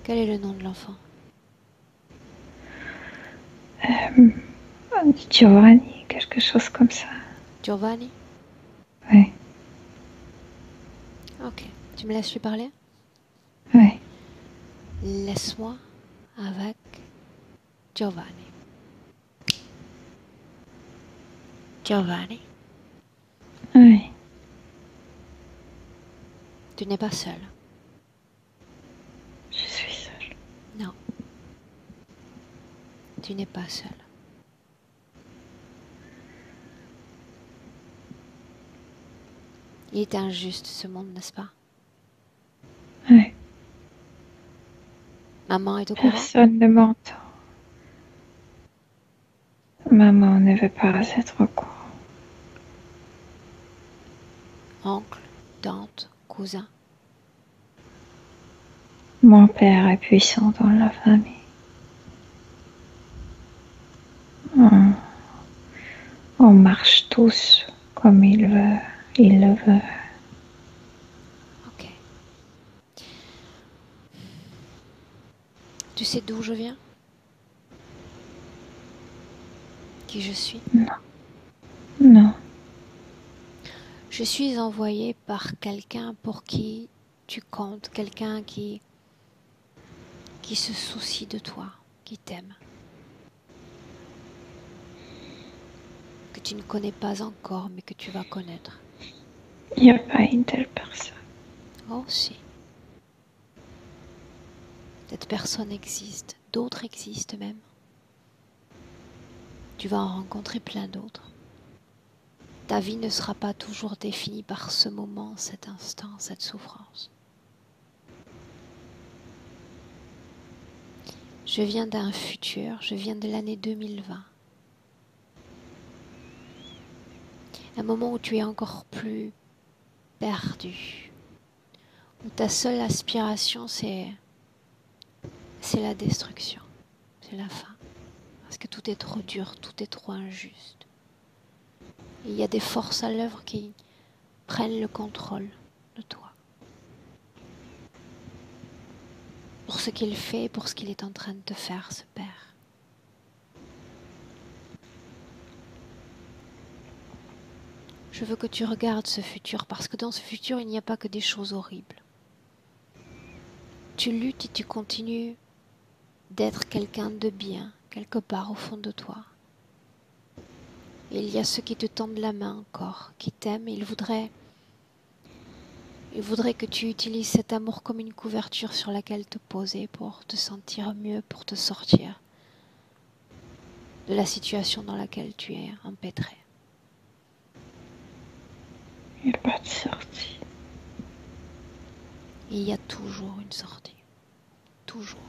Quel est le nom de l'enfant? Giovanni, quelque chose comme ça. Giovanni? Oui, Ok. Tu me laisses lui parler? oui, Laisse-moi avec Giovanni. Giovanni, oui. tu n'es pas seul. Je suis seule. Non, tu n'es pas seul. Il est injuste ce monde, n'est-ce pas? Oui. Maman est au courant? Personne ne m'entend. Maman ne veut pas être au courant. Oncle, tante, cousin. Mon père est puissant dans la famille. On, on marche tous comme il le veut. Ok. Tu sais d'où je viens? Qui je suis? Non, non. Je suis envoyée par quelqu'un pour qui tu comptes, quelqu'un qui se soucie de toi, qui t'aime, que tu ne connais pas encore mais que tu vas connaître. Il n'y a pas une telle personne. Oh si, cette personne existe, d'autres existent même. Tu vas en rencontrer plein d'autres. Ta vie ne sera pas toujours définie par ce moment, cet instant, cette souffrance. Je viens d'un futur, je viens de l'année 2020. Un moment où tu es encore plus perdu, où ta seule aspiration c'est la destruction, c'est la fin. Parce que tout est trop dur, tout est trop injuste. Et il y a des forces à l'œuvre qui prenne le contrôle de toi. Pour ce qu'il fait, pour ce qu'il est en train de te faire, ce père. Je veux que tu regardes ce futur, parce que dans ce futur, il n'y a pas que des choses horribles. Tu luttes et tu continues d'être quelqu'un de bien, quelque part au fond de toi. Et il y a ceux qui te tendent la main encore, qui t'aiment, et ils voudraient que tu utilises cet amour comme une couverture sur laquelle te poser pour te sentir mieux, pour te sortir de la situation dans laquelle tu es empêtré. Il n'y a pas de sortie. Et il y a toujours une sortie. Toujours.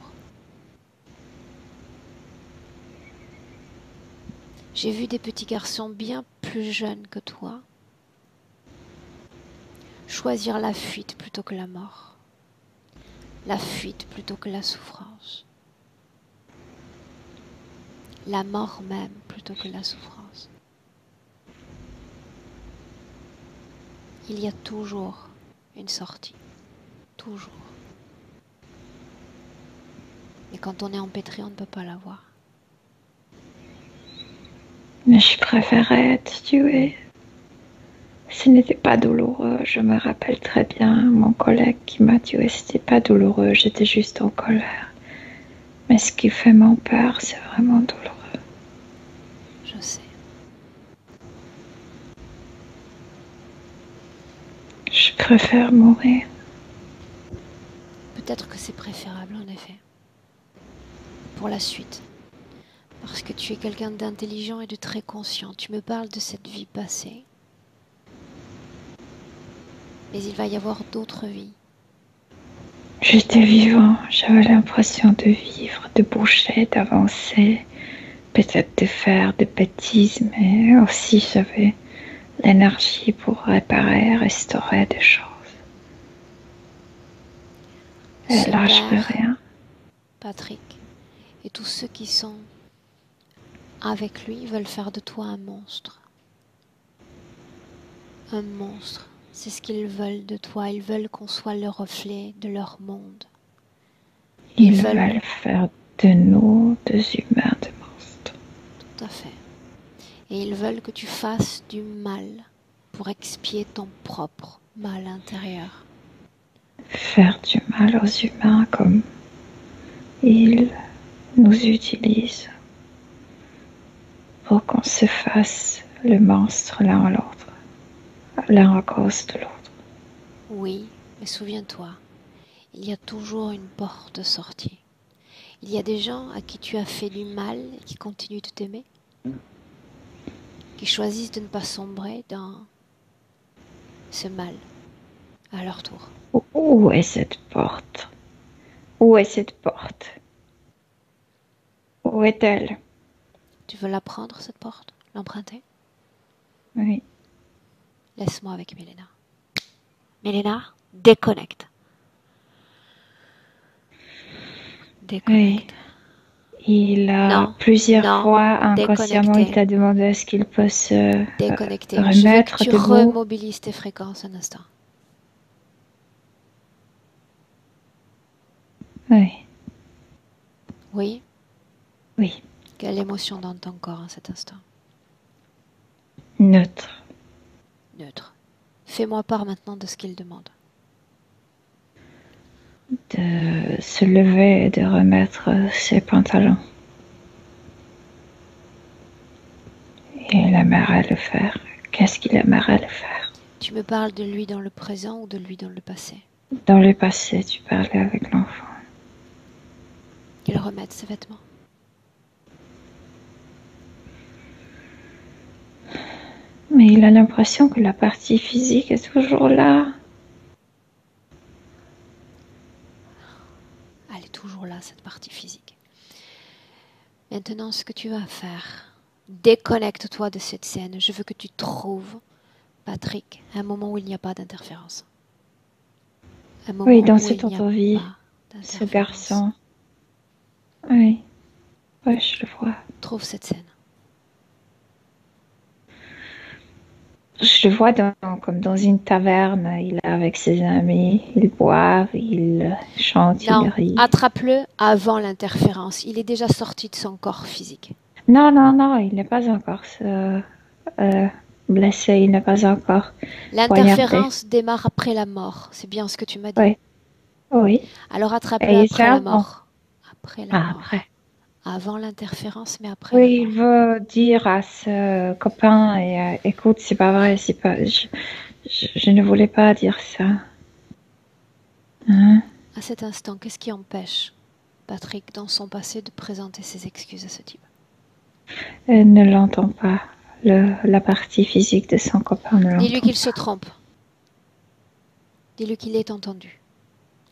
J'ai vu des petits garçons bien plus jeunes que toi choisir la fuite plutôt que la mort. La fuite plutôt que la souffrance. La mort même plutôt que la souffrance. Il y a toujours une sortie. Toujours. Mais quand on est empêtré, on ne peut pas la voir. Mais je préférais être tuée. Ce n'était pas douloureux, je me rappelle très bien. Mon collègue qui m'a tuée, c'était pas douloureux, j'étais juste en colère. Mais ce qui fait mon peur, c'est vraiment douloureux. Je sais. Je préfère mourir. Peut-être que c'est préférable en effet. Pour la suite. Parce que tu es quelqu'un d'intelligent et de très conscient. Tu me parles de cette vie passée. Mais il va y avoir d'autres vies. J'étais vivant, j'avais l'impression de vivre, de bouger, d'avancer, peut-être de faire des bêtises, mais aussi j'avais l'énergie pour réparer, restaurer des choses. Et là, je peux rien. Patrick, et tous ceux qui sont avec lui veulent faire de toi un monstre. Un monstre. C'est ce qu'ils veulent de toi. Ils veulent qu'on soit le reflet de leur monde. Ils veulent faire de nous des humains, des monstres. Tout à fait. Et ils veulent que tu fasses du mal pour expier ton propre mal intérieur. Faire du mal aux humains comme ils nous utilisent pour qu'on se fasse le monstre l'un à l'autre, l'un à cause de l'autre. Oui, mais souviens-toi, il y a toujours une porte de sortie. Il y a des gens à qui tu as fait du mal et qui continuent de t'aimer, qui choisissent de ne pas sombrer dans ce mal à leur tour. Où est cette porte? Où est cette porte? Où est-elle? Tu veux la prendre, cette porte? L'emprunter? Oui. Laisse-moi avec Milena. Milena, déconnecte. Déconnecte. Oui. Il a plusieurs fois inconsciemment, il t'a demandé est-ce qu'il peut se déconnecter. remettre Je veux que tu debout. remobilises tes fréquences un instant. Oui. Oui? Oui. Quelle émotion dans ton corps en cet instant? Neutre. Neutre. Fais-moi part maintenant de ce qu'il demande. De se lever et de remettre ses pantalons. Et il aimerait le faire. Qu'est-ce qu'il aimerait le faire? Tu me parles de lui dans le présent ou de lui dans le passé? Dans le passé, tu parlais avec l'enfant. Qu'il remette ses vêtements. Mais il a l'impression que la partie physique est toujours là. Elle est toujours là, cette partie physique. Maintenant, ce que tu vas faire, déconnecte-toi de cette scène. Je veux que tu trouves, Patrick, un moment où il n'y a pas d'interférence. Un moment Oui, dans où cette il n'y a autre vie, pas ce garçon. Oui, ouais, je le vois. Trouve cette scène. Je le vois comme dans une taverne. Il est avec ses amis. Ils boivent, ils chantent, ils Non, rient. attrape-le avant l'interférence. Il est déjà sorti de son corps physique. Non, non, non, il n'est pas encore euh, blessé. Il n'est pas encore poignardé. L'interférence démarre après la mort. C'est bien ce que tu m'as dit. Oui, oui. Alors attrape-le Et c'est après la avant. mort. Après la Ah, après. mort. Avant l'interférence, mais après la Oui, il mort. veut dire à ce copain, écoute, c'est pas vrai, c'est pas, je ne voulais pas dire ça. Hein. À cet instant, qu'est-ce qui empêche Patrick, dans son passé, de présenter ses excuses à ce type? Elle ne l'entend pas. La partie physique de son copain ne Dis-lui l'entend qu'il se pas. trompe. Dis-lui qu'il est entendu.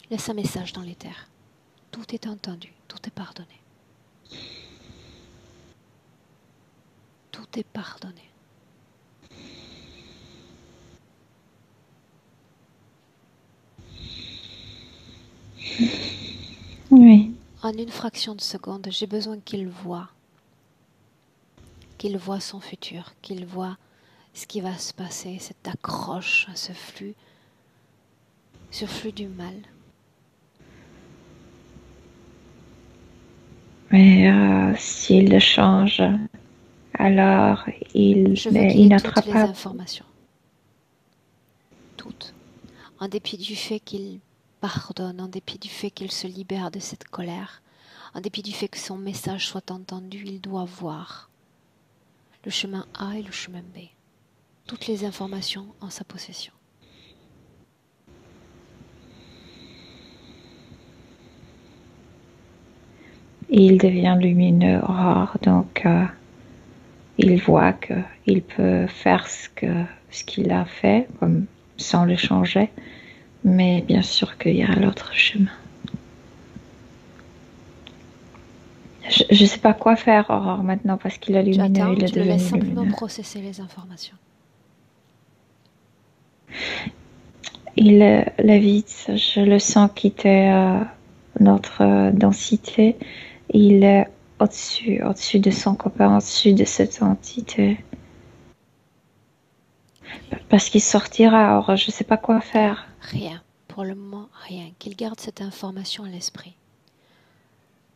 Laisse un message dans l'éther. Tout est entendu, tout est pardonné. Tout est pardonné. Oui. En une fraction de seconde, j'ai besoin qu'il voie son futur, qu'il voie ce qui va se passer, cette accroche à ce flux du mal. Mais s'il le change, alors Je veux qu'il ait toutes n'attrape les pas. informations. Toutes. En dépit du fait qu'il pardonne, en dépit du fait qu'il se libère de cette colère, en dépit du fait que son message soit entendu, il doit voir le chemin A et le chemin B. Toutes les informations en sa possession. Il devient lumineux, rare, donc il voit qu'il peut faire ce qu'il a fait, comme sans le changer, mais bien sûr qu'il y a l'autre chemin. Je ne sais pas quoi faire, Aurore, maintenant, parce qu'il est Tu lumineux, attends, il est tu le laisses devenu simplement lumineux. processer les informations. Il lévite, je le sens quitter notre densité. Il est au-dessus de son copain, au-dessus de cette entité. Parce qu'il sortira, or je ne sais pas quoi faire. Rien. Pour le moment, rien. Qu'il garde cette information à l'esprit.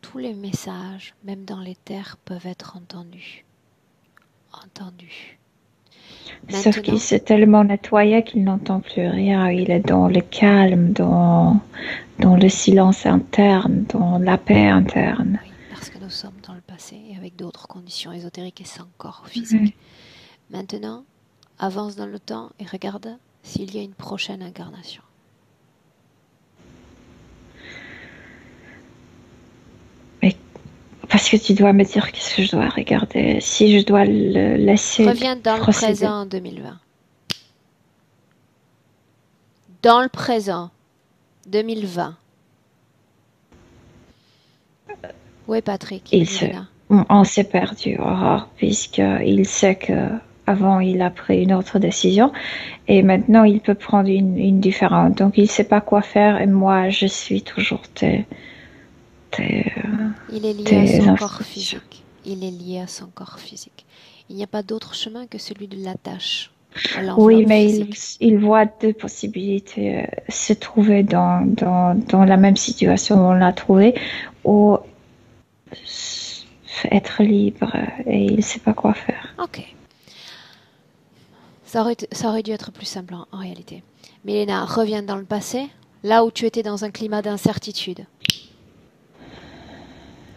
Tous les messages, même dans les terres, peuvent être entendus. Entendus. Sauf qu'il Maintenant, s'est tellement nettoyé qu'il n'entend plus rien. Il est dans le calme, dans le silence interne, dans la paix interne. oui, parce que nous sommes dans le passé et avec d'autres conditions ésotériques et sans corps Oui. physique. Maintenant, avance dans le temps et regarde s'il y a une prochaine incarnation. Mais parce que tu dois me dire qu'est-ce que je dois regarder, si je dois le laisser Reviens dans le procéder. présent en 2020. Dans le présent 2020. Où est Patrick, Milena? On s'est perdu, Aurore, puisqu'il sait que avant il a pris une autre décision et maintenant il peut prendre une différente. Donc il ne sait pas quoi faire et moi je suis toujours Il est lié à son corps instructions. physique. Il est lié à son corps physique. Il n'y a pas d'autre chemin que celui de l'attache à Oui, l'enveloppe mais physique. il voit deux possibilités. Se trouver dans la même situation où on l'a trouvé ou être libre et il ne sait pas quoi faire. Ok. Ça aurait dû être plus simple en réalité. Milena, reviens dans le passé, là où tu étais dans un climat d'incertitude.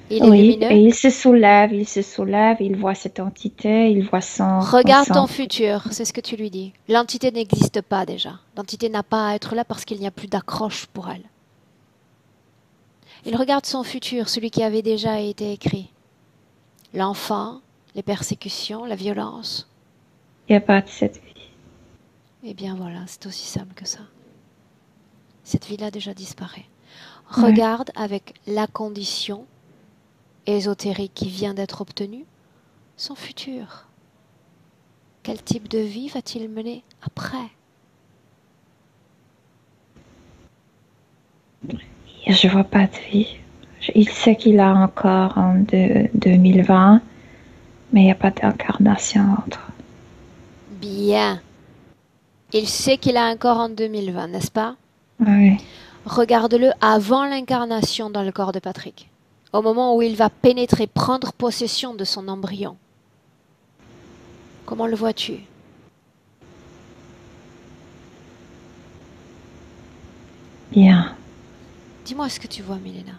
Il est Oui, lumineux. et il se soulève, il voit cette entité, il voit Regarde ton futur, c'est ce que tu lui dis. L'entité n'existe pas déjà. L'entité n'a pas à être là parce qu'il n'y a plus d'accroche pour elle. Il regarde son futur, celui qui avait déjà été écrit. L'enfant, les persécutions, la violence. il n'y a pas de cette vie. Eh bien voilà, c'est aussi simple que ça. Cette vie-là déjà disparaît. Ouais. Regarde avec la condition ésotérique qui vient d'être obtenue, son futur. Quel type de vie va-t-il mener après? Je vois pas de vie. Il sait qu'il a encore en 2020, mais il n'y a pas d'incarnation entre. Bien. Il sait qu'il a un corps en 2020, n'est-ce pas? Oui. Regarde-le avant l'incarnation dans le corps de Patrick, au moment où il va pénétrer, prendre possession de son embryon. Comment le vois-tu? Bien. Dis-moi ce que tu vois, Milena.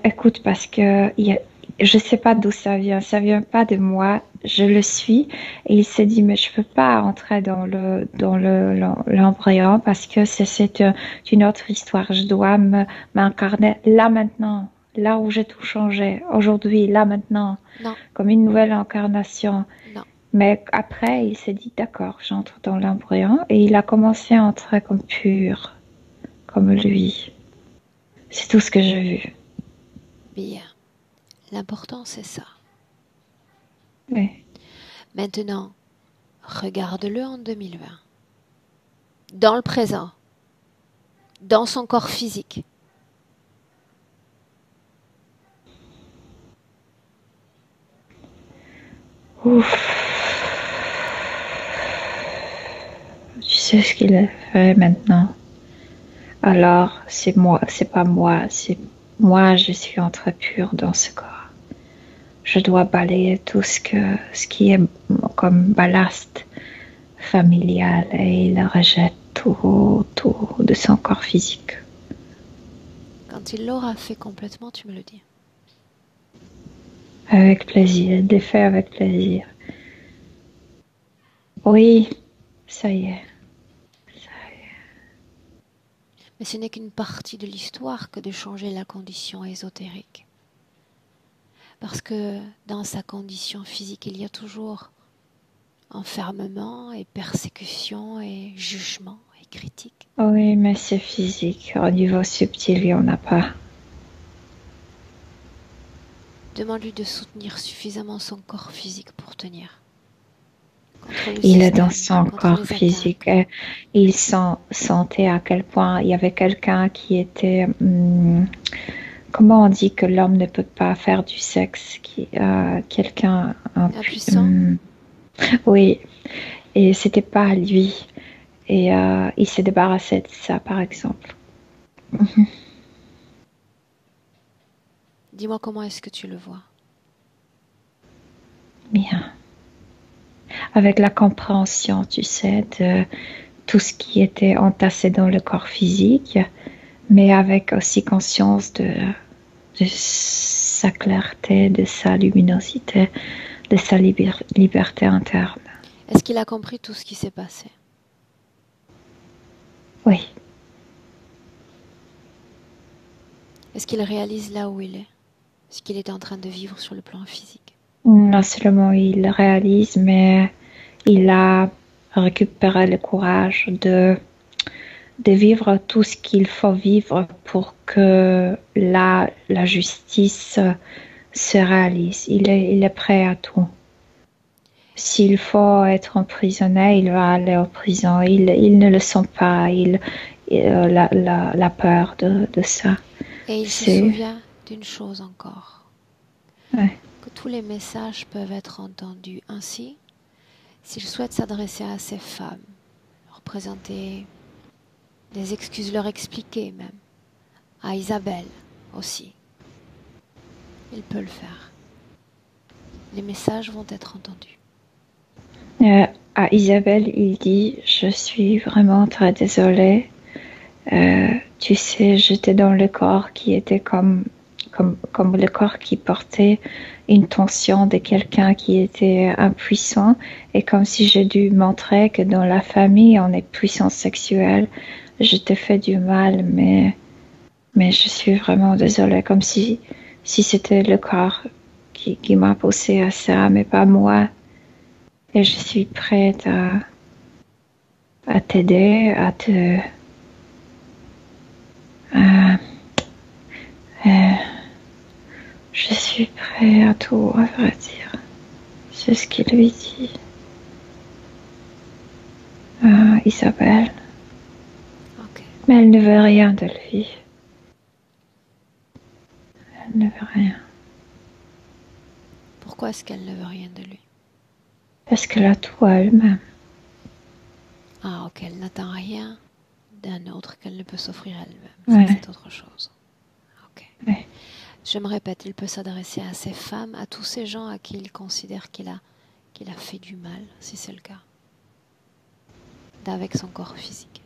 Écoute, parce que je sais pas d'où ça vient pas de moi, je le suis, et il s'est dit, mais je peux pas entrer dans l'embryon parce que c'est une autre histoire, je dois m'incarner là maintenant, là où j'ai tout changé, aujourd'hui, là maintenant, Non, comme une nouvelle incarnation. non. Mais après, il s'est dit, d'accord, j'entre dans l'embryon, et il a commencé à entrer comme pur, comme lui. C'est tout ce que j'ai vu. Bien. L'important, c'est ça. Oui. Maintenant, regarde-le en 2020. Dans le présent. Dans son corps physique. Ouf. Tu sais ce qu'il a fait maintenant. Alors, c'est moi, c'est pas moi, c'est moi, je suis entrée pure dans ce corps. Je dois balayer ce qui est comme ballast familial et il rejette tout de son corps physique. Quand il l'aura fait complètement, tu me le dis. Avec plaisir, défait avec plaisir. Oui, ça y est. Mais ce n'est qu'une partie de l'histoire que de changer la condition ésotérique. Parce que dans sa condition physique, il y a toujours enfermement et persécution et jugement et critique. Oui, mais c'est physique. Au niveau subtil, il n'y en a pas. Demande-lui de soutenir suffisamment son corps physique pour tenir. Contre le Il est dans système, son contre corps les physique. attaques. Et il sentait à quel point il y avait quelqu'un qui était... comment on dit que l'homme ne peut pas faire du sexe quelqu'un... Impuissant? oui, et c'était pas lui. Et il s'est débarrassé de ça, par exemple. Dis-moi comment est-ce que tu le vois. Bien. Avec la compréhension, tu sais, de tout ce qui était entassé dans le corps physique, mais avec aussi conscience de sa clarté, de sa luminosité, de sa liberté interne. Est-ce qu'il a compris tout ce qui s'est passé? Oui, Est-ce qu'il réalise là où il est? Ce qu'il est en train de vivre sur le plan physique? non seulement il le réalise, mais il a récupéré le courage de vivre tout ce qu'il faut vivre pour que la justice se réalise. Il est prêt à tout. S'il faut être emprisonné, il va aller en prison. Il ne le sent pas, la peur de ça. Et il se C'est, souvient d'une chose encore, ouais. que tous les messages peuvent être entendus. Ainsi, s'il souhaite s'adresser à ces femmes, leur présenter des excuses, leur expliquer même, à Isabelle aussi, il peut le faire. Les messages vont être entendus. À Isabelle, il dit, je suis vraiment très désolée. Tu sais, j'étais dans le corps qui était comme le corps qui portait une tension de quelqu'un qui était impuissant et comme si j'ai dû montrer que dans la famille, on est puissance sexuelle. Je t'ai fait du mal, mais je suis vraiment désolée, comme si c'était le corps qui m'a poussé à ça, mais pas moi. Et je suis prête à t'aider, à- je suis prêt à tout, à vrai dire. C'est ce qu'il lui dit. Isabelle. Ok. Mais elle ne veut rien de lui. Elle ne veut rien. Pourquoi est-ce qu'elle ne veut rien de lui? Parce qu'elle a tout à elle-même. Ah, ok, elle n'attend rien d'un autre qu'elle ne peut s'offrir elle-même. Ça, Ouais, c'est autre chose. Ok. ouais. Je me répète, il peut s'adresser à ces femmes, à tous ces gens à qui il considère qu'il a fait du mal, si c'est le cas, d'avec son corps physique.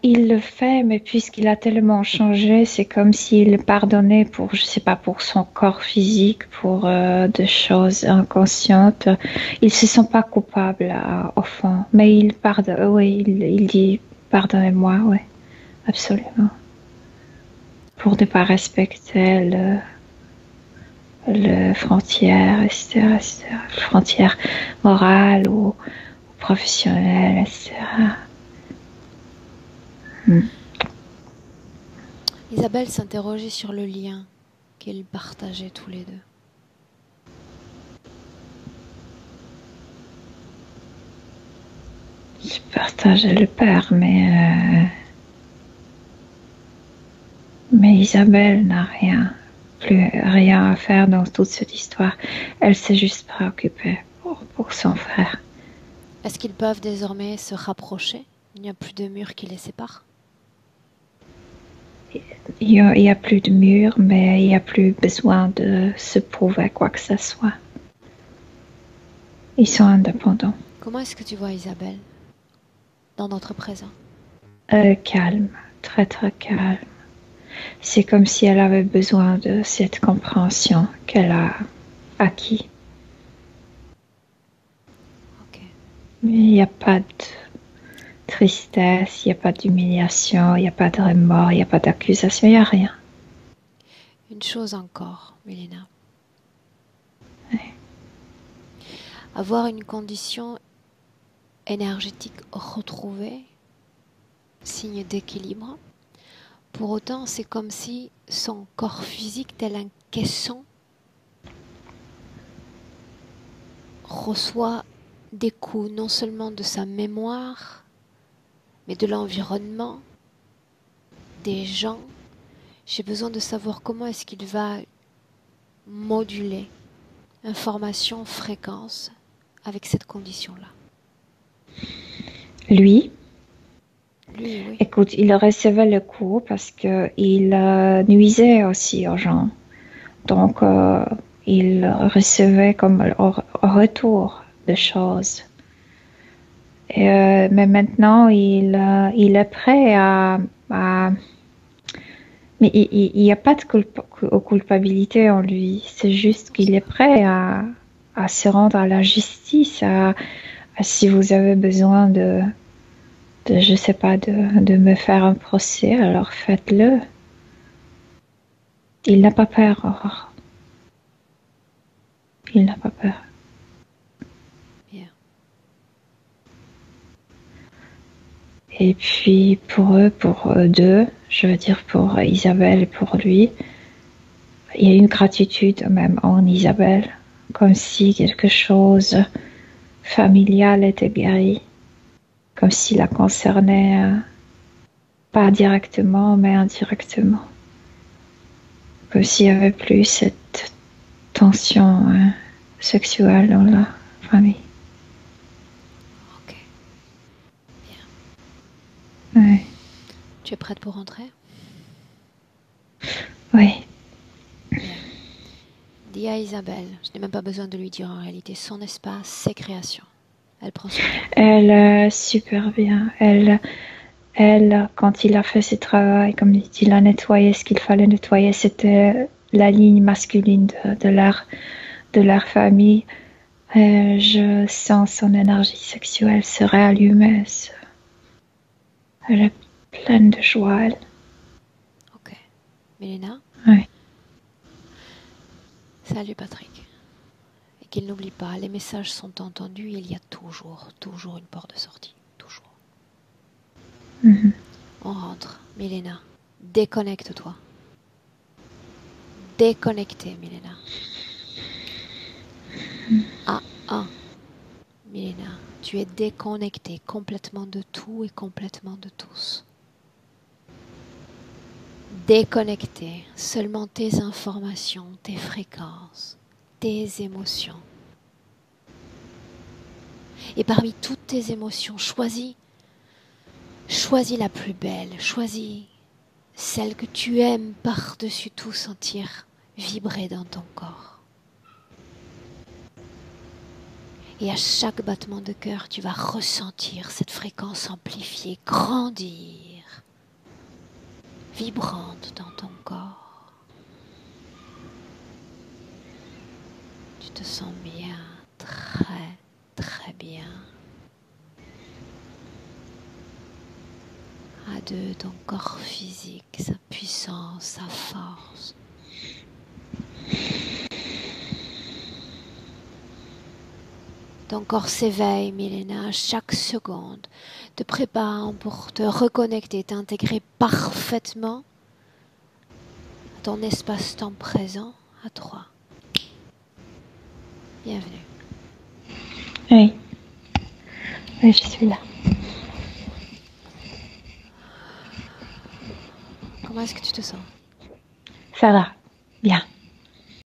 Il le fait, mais puisqu'il a tellement changé, c'est comme s'il pardonnait pour, je sais pas, pour son corps physique, pour des choses inconscientes. Il se sent pas coupable au fond, mais il pardonne. Oui, il dit pardonnez-moi, oui, absolument, pour ne Ok. pas respecter le frontière, etc., etc., frontière morale ou professionnelle, etc. Hmm. Isabelle s'interrogeait sur le lien qu'ils partageaient tous les deux. Je partage le père, mais Isabelle n'a plus rien à faire dans toute cette histoire. Elle s'est juste préoccupée pour son frère. Est-ce qu'ils peuvent désormais se rapprocher? Il n'y a plus de mur qui les sépare? Il y a plus de mur, mais il n'y a plus besoin de se prouver quoi que ce soit. Ils sont indépendants. Comment est-ce que tu vois Isabelle dans notre présent? Calme, très très calme. C'est comme si elle avait besoin de cette compréhension qu'elle a acquis. Ok. Mais il n'y a pas de tristesse, il n'y a pas d'humiliation, il n'y a pas de remords, il n'y a pas d'accusation, il n'y a rien. Une chose encore, Mélina. Avoir une condition énergétique retrouvée, signe d'équilibre. Pour autant, c'est comme si son corps physique, tel un caisson, reçoit des coups non seulement de sa mémoire, mais de l'environnement, des gens. J'ai besoin de savoir comment est-ce qu'il va moduler information, fréquence avec cette condition-là. Lui, Lui, oui. écoute, il recevait le coup parce qu'il nuisait aussi aux gens. Donc, il recevait comme au retour de choses. Mais maintenant, il est prêt à mais il n'y a pas de culpabilité en lui. C'est Je juste pense qu'il est pas. prêt à se rendre à la justice, si vous avez besoin je sais pas, de me faire un procès, alors faites-le. Il n'a pas peur, Aurore. Il n'a pas peur. Bien. Et puis pour eux deux, je veux dire pour Isabelle et pour lui, il y a une gratitude même en Isabelle, comme si quelque chose familial était guéri, comme s'il la concernait pas directement mais indirectement, comme s'il n'y avait plus cette tension sexuelle dans la famille. Ok. Bien. Ouais. Tu es prête pour rentrer? Oui. Bien. Dis à Isabelle, je n'ai même pas besoin de lui dire en réalité, son espace, ses créations. Elle prend son temps. Elle, super bien. Quand il a fait ses travaux, comme il a nettoyé ce qu'il fallait nettoyer, c'était la ligne masculine de leur famille. Je sens son énergie sexuelle se réallumer. Elle est pleine de joie, elle. Ok. Mélina, Ouais. salut Patrick. Et qu'il n'oublie pas, les messages sont entendus, il y a toujours, toujours une porte de sortie. Toujours. Mhm. On rentre. Mélina, déconnecte-toi. Déconnectez, Mélina. Ah, ah, Mélina, tu es déconnectée complètement de tout et complètement de tous. Déconnectée, seulement tes informations, tes fréquences, tes émotions. Et parmi toutes tes émotions, choisis la plus belle, choisis celle que tu aimes par-dessus tout sentir vibrer dans ton corps. Et à chaque battement de cœur, tu vas ressentir cette fréquence amplifiée, grandir, vibrante dans ton corps. Tu te sens bien, très, très bien. À deux, ton corps physique, sa puissance, sa force. Ton corps s'éveille, Milena, chaque seconde, te préparant pour te reconnecter, t'intégrer parfaitement à ton espace-temps présent, à toi. Bienvenue. Oui. Oui, je suis là. Comment est-ce que tu te sens? Ça va. Bien.